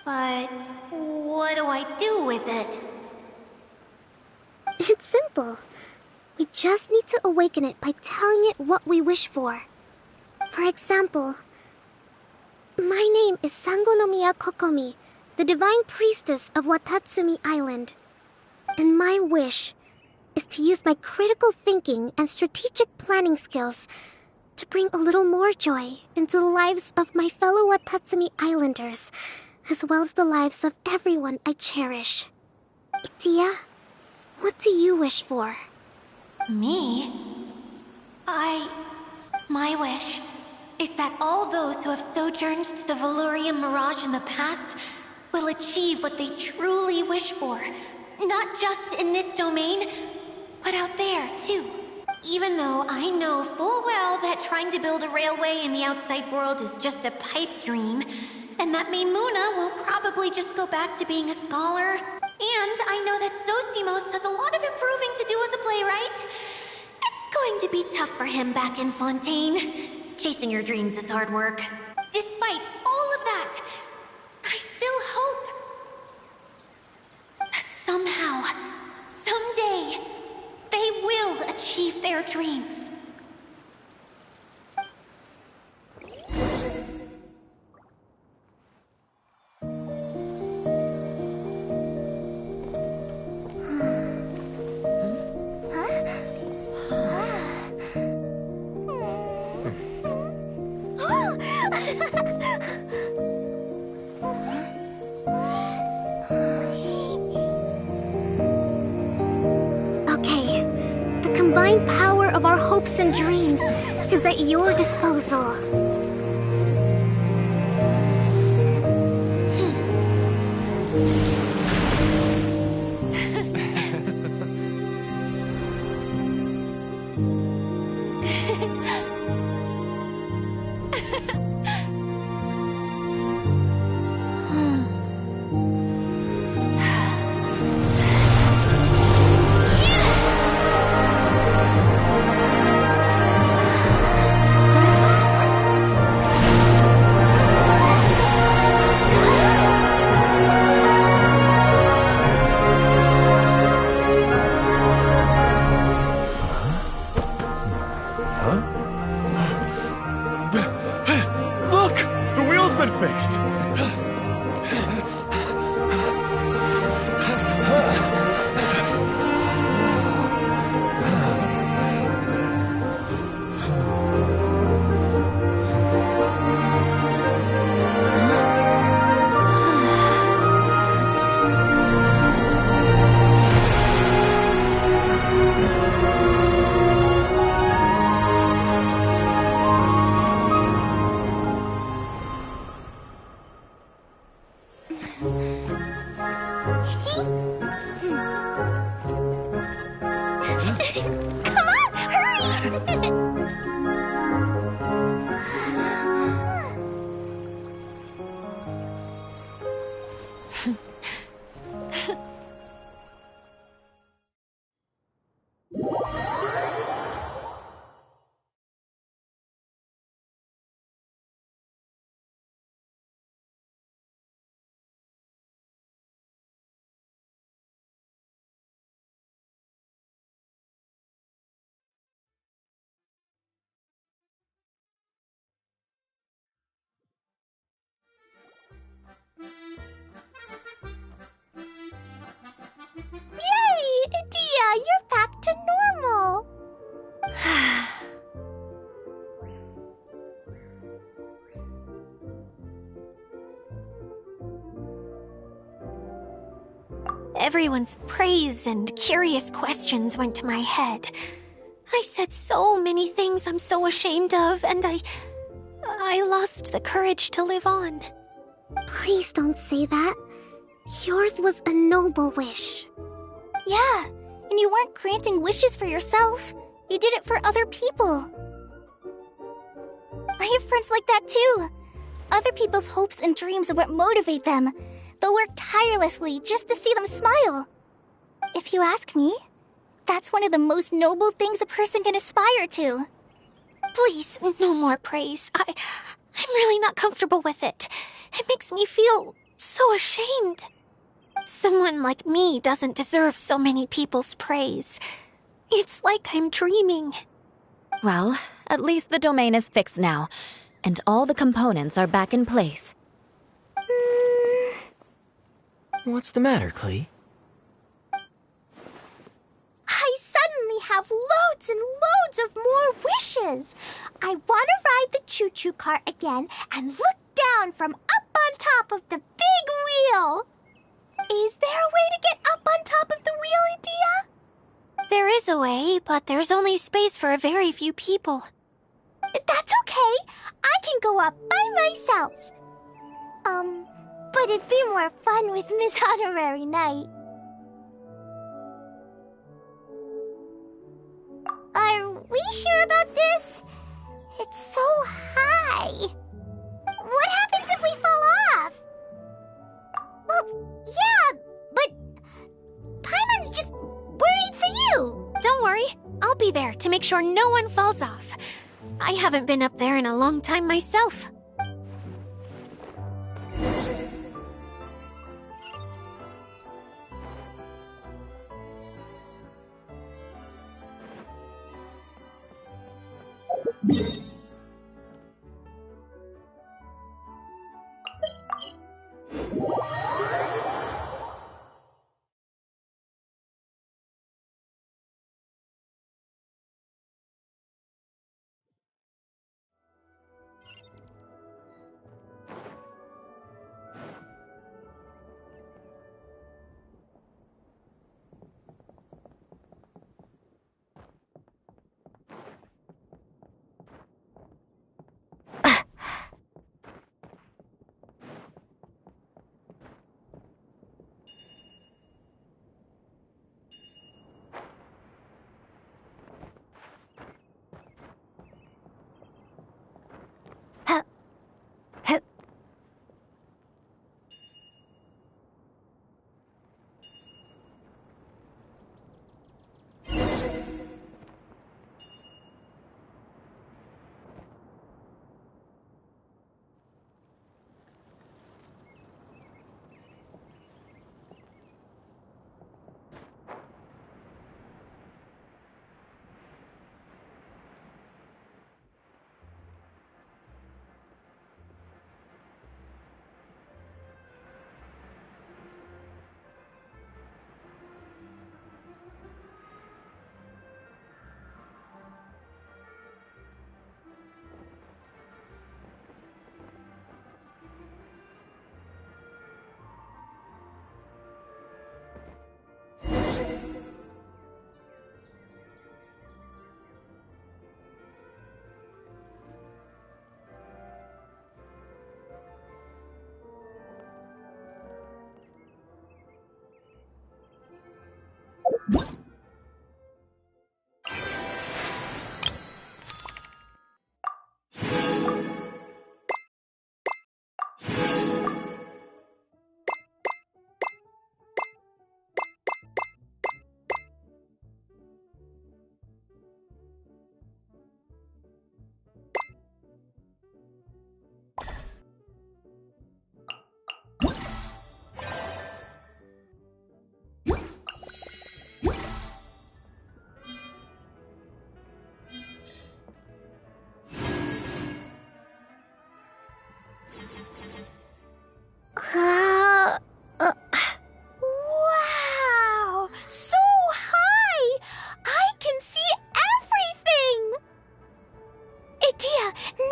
But what do I do with it? It's simple. We just need to awaken it by telling it what we wish for. For example, my name is Sangonomiya Kokomi, the divine priestess of Watatsumi Island. And my wish is to use my critical thinking and strategic planning skills to bring a little more joy into the lives of my fellow Watatsumi Islanders, as well as the lives of everyone I cherish. Itia, what do you wish for? Me? My wish is that all those who have sojourned to the Valyria Mirage in the past will achieve what they truly wish for. Not just in this domain, but out there, too. Even though I know full well that trying to build a railway in the outside world is just a pipe dream, and that Maimuna will probably just go back to being a scholar, and I know that Zosimos has a lot of improving to do as a playwright. It's going to be tough for him back in Fontaine. Chasing your dreams is hard work. Despite all of that, I still hope that somehow, someday, they will achieve their dreams. Okay, the combined power of our hopes and dreams is at your disposal. Look! The wheel's been fixed! Dia, you're back to normal. Everyone's praise and curious questions went to my head. I said so many things I'm so ashamed of, and I lost the courage to live on. Please don't say that. Yours was a noble wish. Yeah, and you weren't granting wishes for yourself. You did it for other people. I have friends like that too. Other people's hopes and dreams are what motivate them. They'll work tirelessly just to see them smile. If you ask me, that's one of the most noble things a person can aspire to. Please, no more praise. I'm really not comfortable with it. It makes me feel so ashamed. Someone like me doesn't deserve so many people's praise. It's like I'm dreaming. Well, at least the domain is fixed now, and all the components are back in place. What's the matter, Klee? I suddenly have loads and loads of more wishes. I want to ride the choo-choo cart again and look down from up on top of the big wheel. Is there a way to get up on top of the wheel, Idia? There is a way, but there's only space for a very few people. That's okay. I can go up by myself. But it'd be more fun with Miss Honorary Knight. Are we sure about this? It's so high. What happens if we fall off? Well, yeah, but Paimon's just worried for you. Don't worry, I'll be there to make sure no one falls off. I haven't been up there in a long time myself.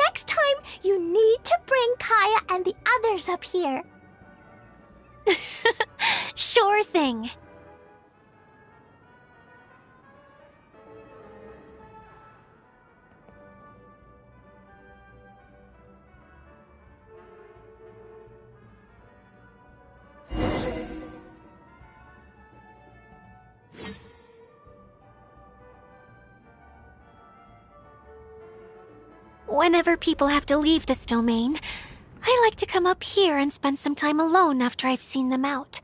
next time you need to bring Kaya and the others up here. Sure thing. Whenever people have to leave this domain, I like to come up here and spend some time alone after I've seen them out.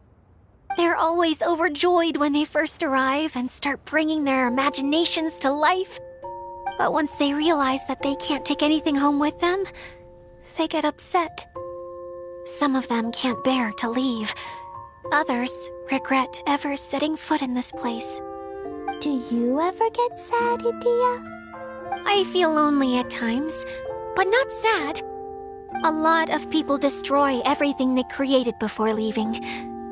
They're always overjoyed when they first arrive and start bringing their imaginations to life. But once they realize that they can't take anything home with them, they get upset. Some of them can't bear to leave. Others regret ever setting foot in this place. Do you ever get sad, Idia? I feel lonely at times, but not sad. A lot of people destroy everything they created before leaving,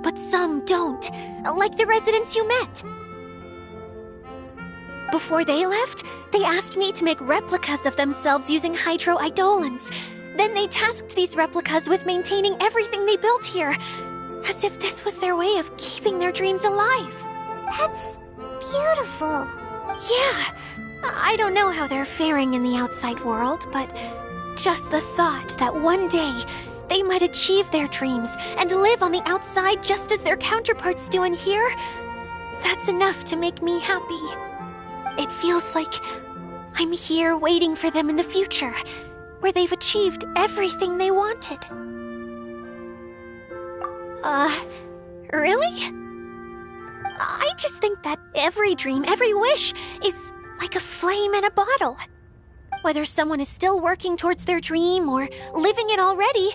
but some don't, like the residents you met. Before they left, they asked me to make replicas of themselves using hydroidolins. Then they tasked these replicas with maintaining everything they built here, as if this was their way of keeping their dreams alive. That's beautiful. Yeah, I don't know how they're faring in the outside world, but just the thought that one day they might achieve their dreams and live on the outside just as their counterparts do in here, that's enough to make me happy. It feels like I'm here waiting for them in the future, where they've achieved everything they wanted. Really? I just think that every dream, every wish is like a flame in a bottle. Whether someone is still working towards their dream or living it already,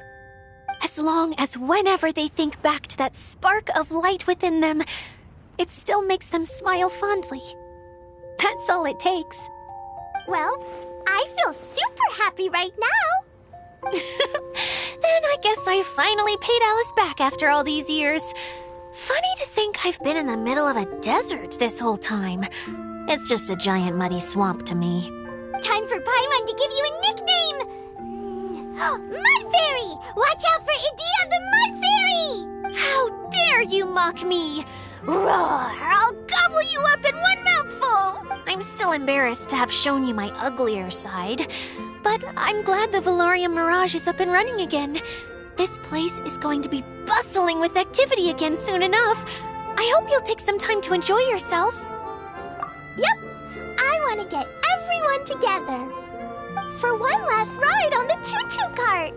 as long as whenever they think back to that spark of light within them, it still makes them smile fondly. That's all it takes. Well, I feel super happy right now. Then I guess I finally paid Alice back after all these years. Funny to think I've been in the middle of a desert this whole time. It's just a giant muddy swamp to me. Time for Paimon to give you a nickname! Mud Fairy! Watch out for Idia the Mud Fairy! How dare you mock me! Roar! I'll gobble you up in one mouthful! I'm still embarrassed to have shown you my uglier side, but I'm glad the Valorium Mirage is up and running again. This place is going to be bustling with activity again soon enough. I hope you'll take some time to enjoy yourselves. Yep, I want to get everyone together for one last ride on the choo-choo cart.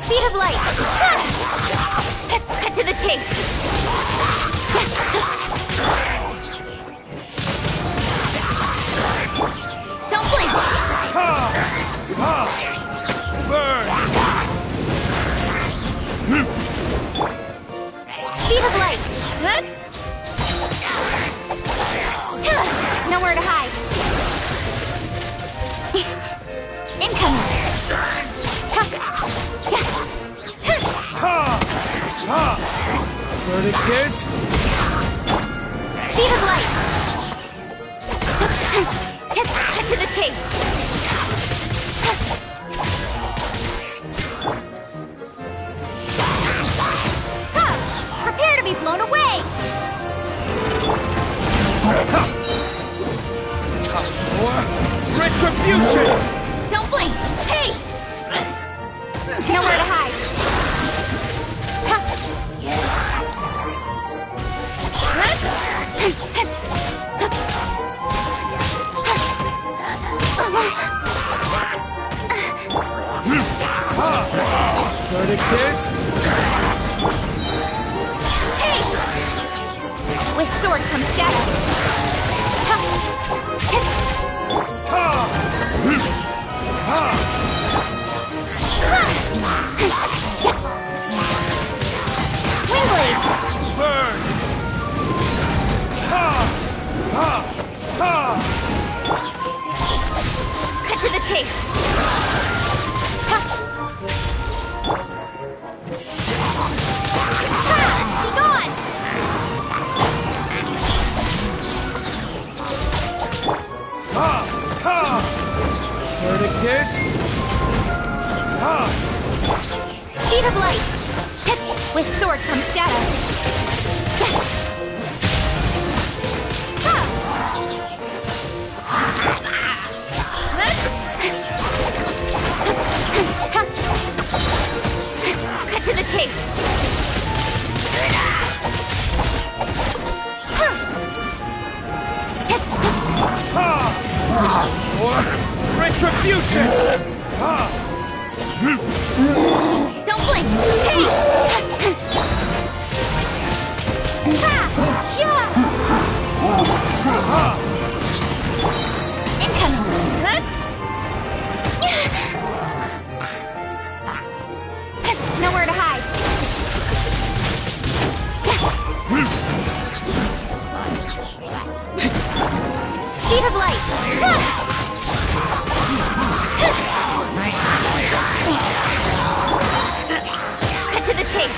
Speed of light! Cut to the chase! Don't blink! Burn! Speed of light! Nowhere to hide! Incoming! Verdict is... Speed of light! Cut to the chase! Prepare to be blown away! Time for retribution! Don't blink! Hey! Nowhere to hide! Verdict is... Hey! With sword comes shadow. Wingblade! Burn! Cut to the chase! She gone! Verdict is... Speed of light! With sword comes shadow. Cut to the chase! Or retribution! Don't blink! Hey! Incoming! Nowhere to hide! Speed of light! Cut to the chase!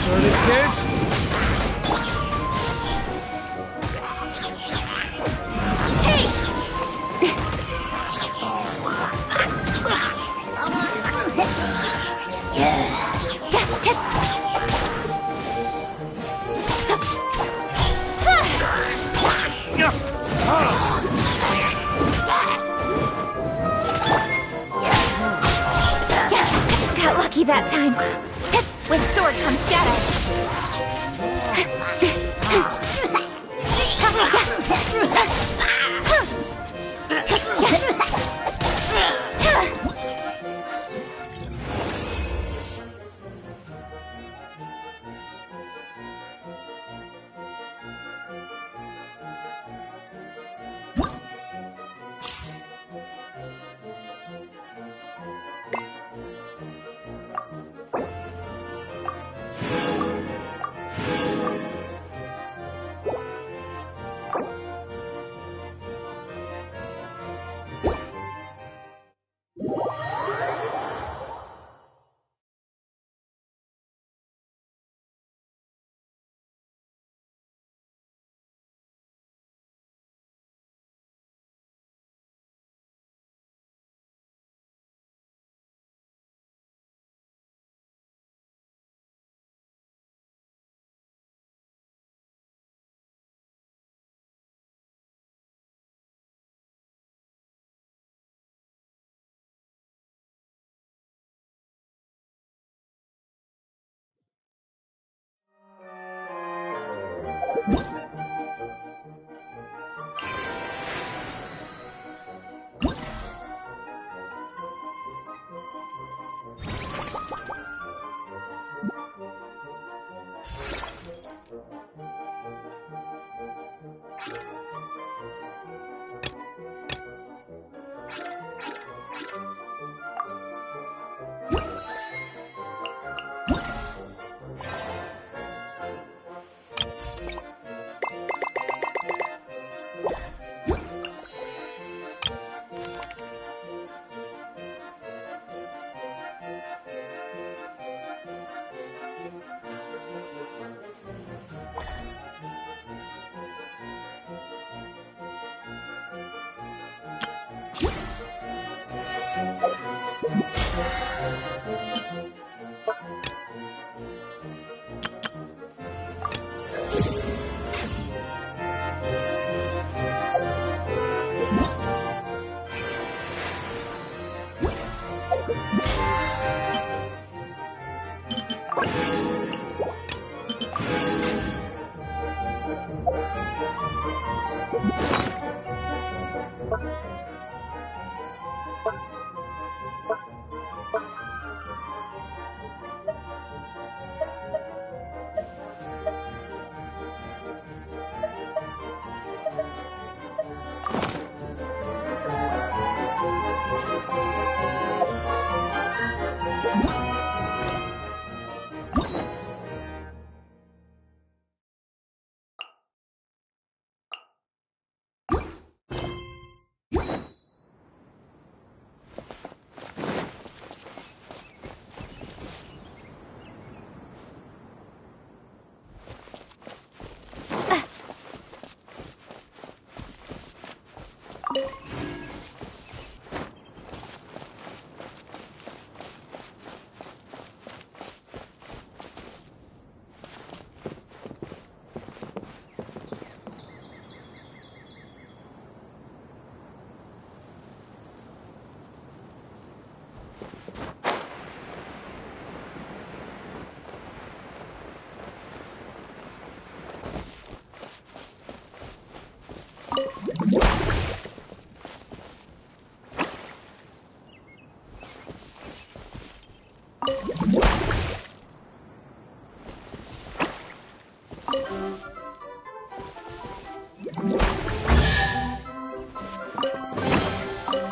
Verdict is... Hey! Got lucky that time. With sword comes shadow.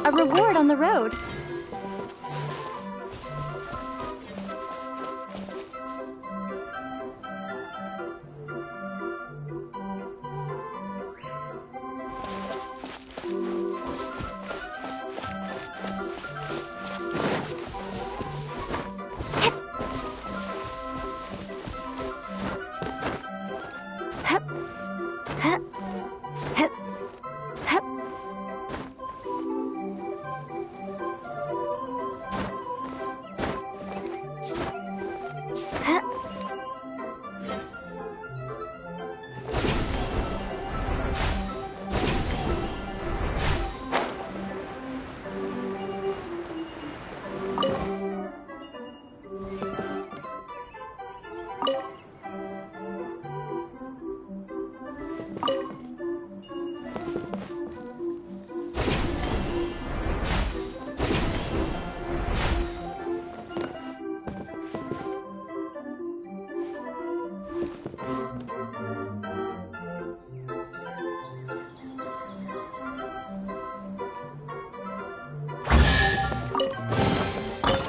A reward on the road.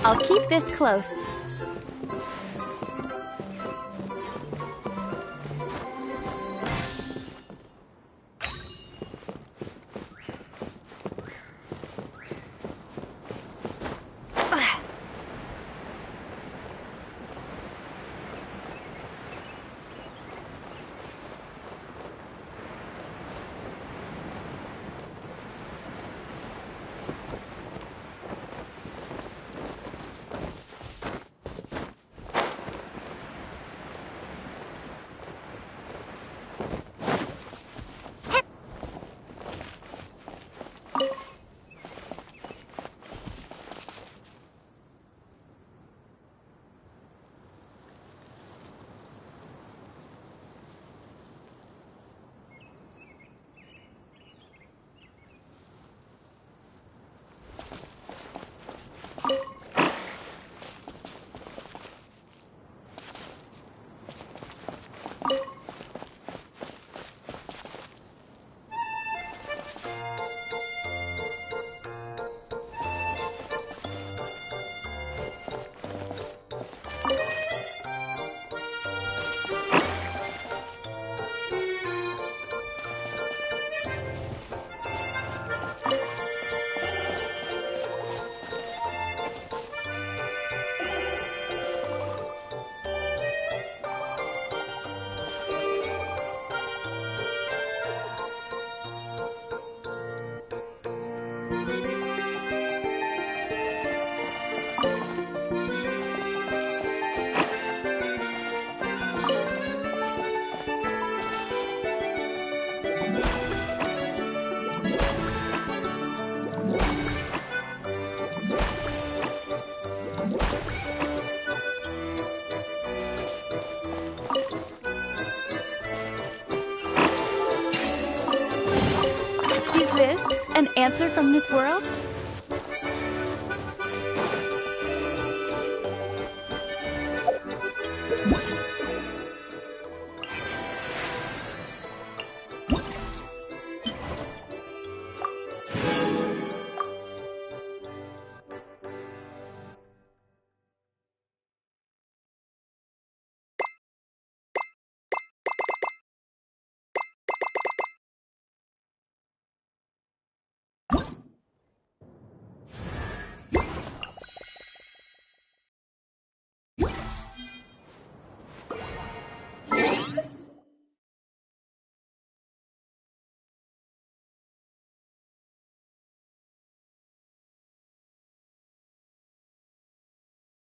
I'll keep this close. An answer from this world?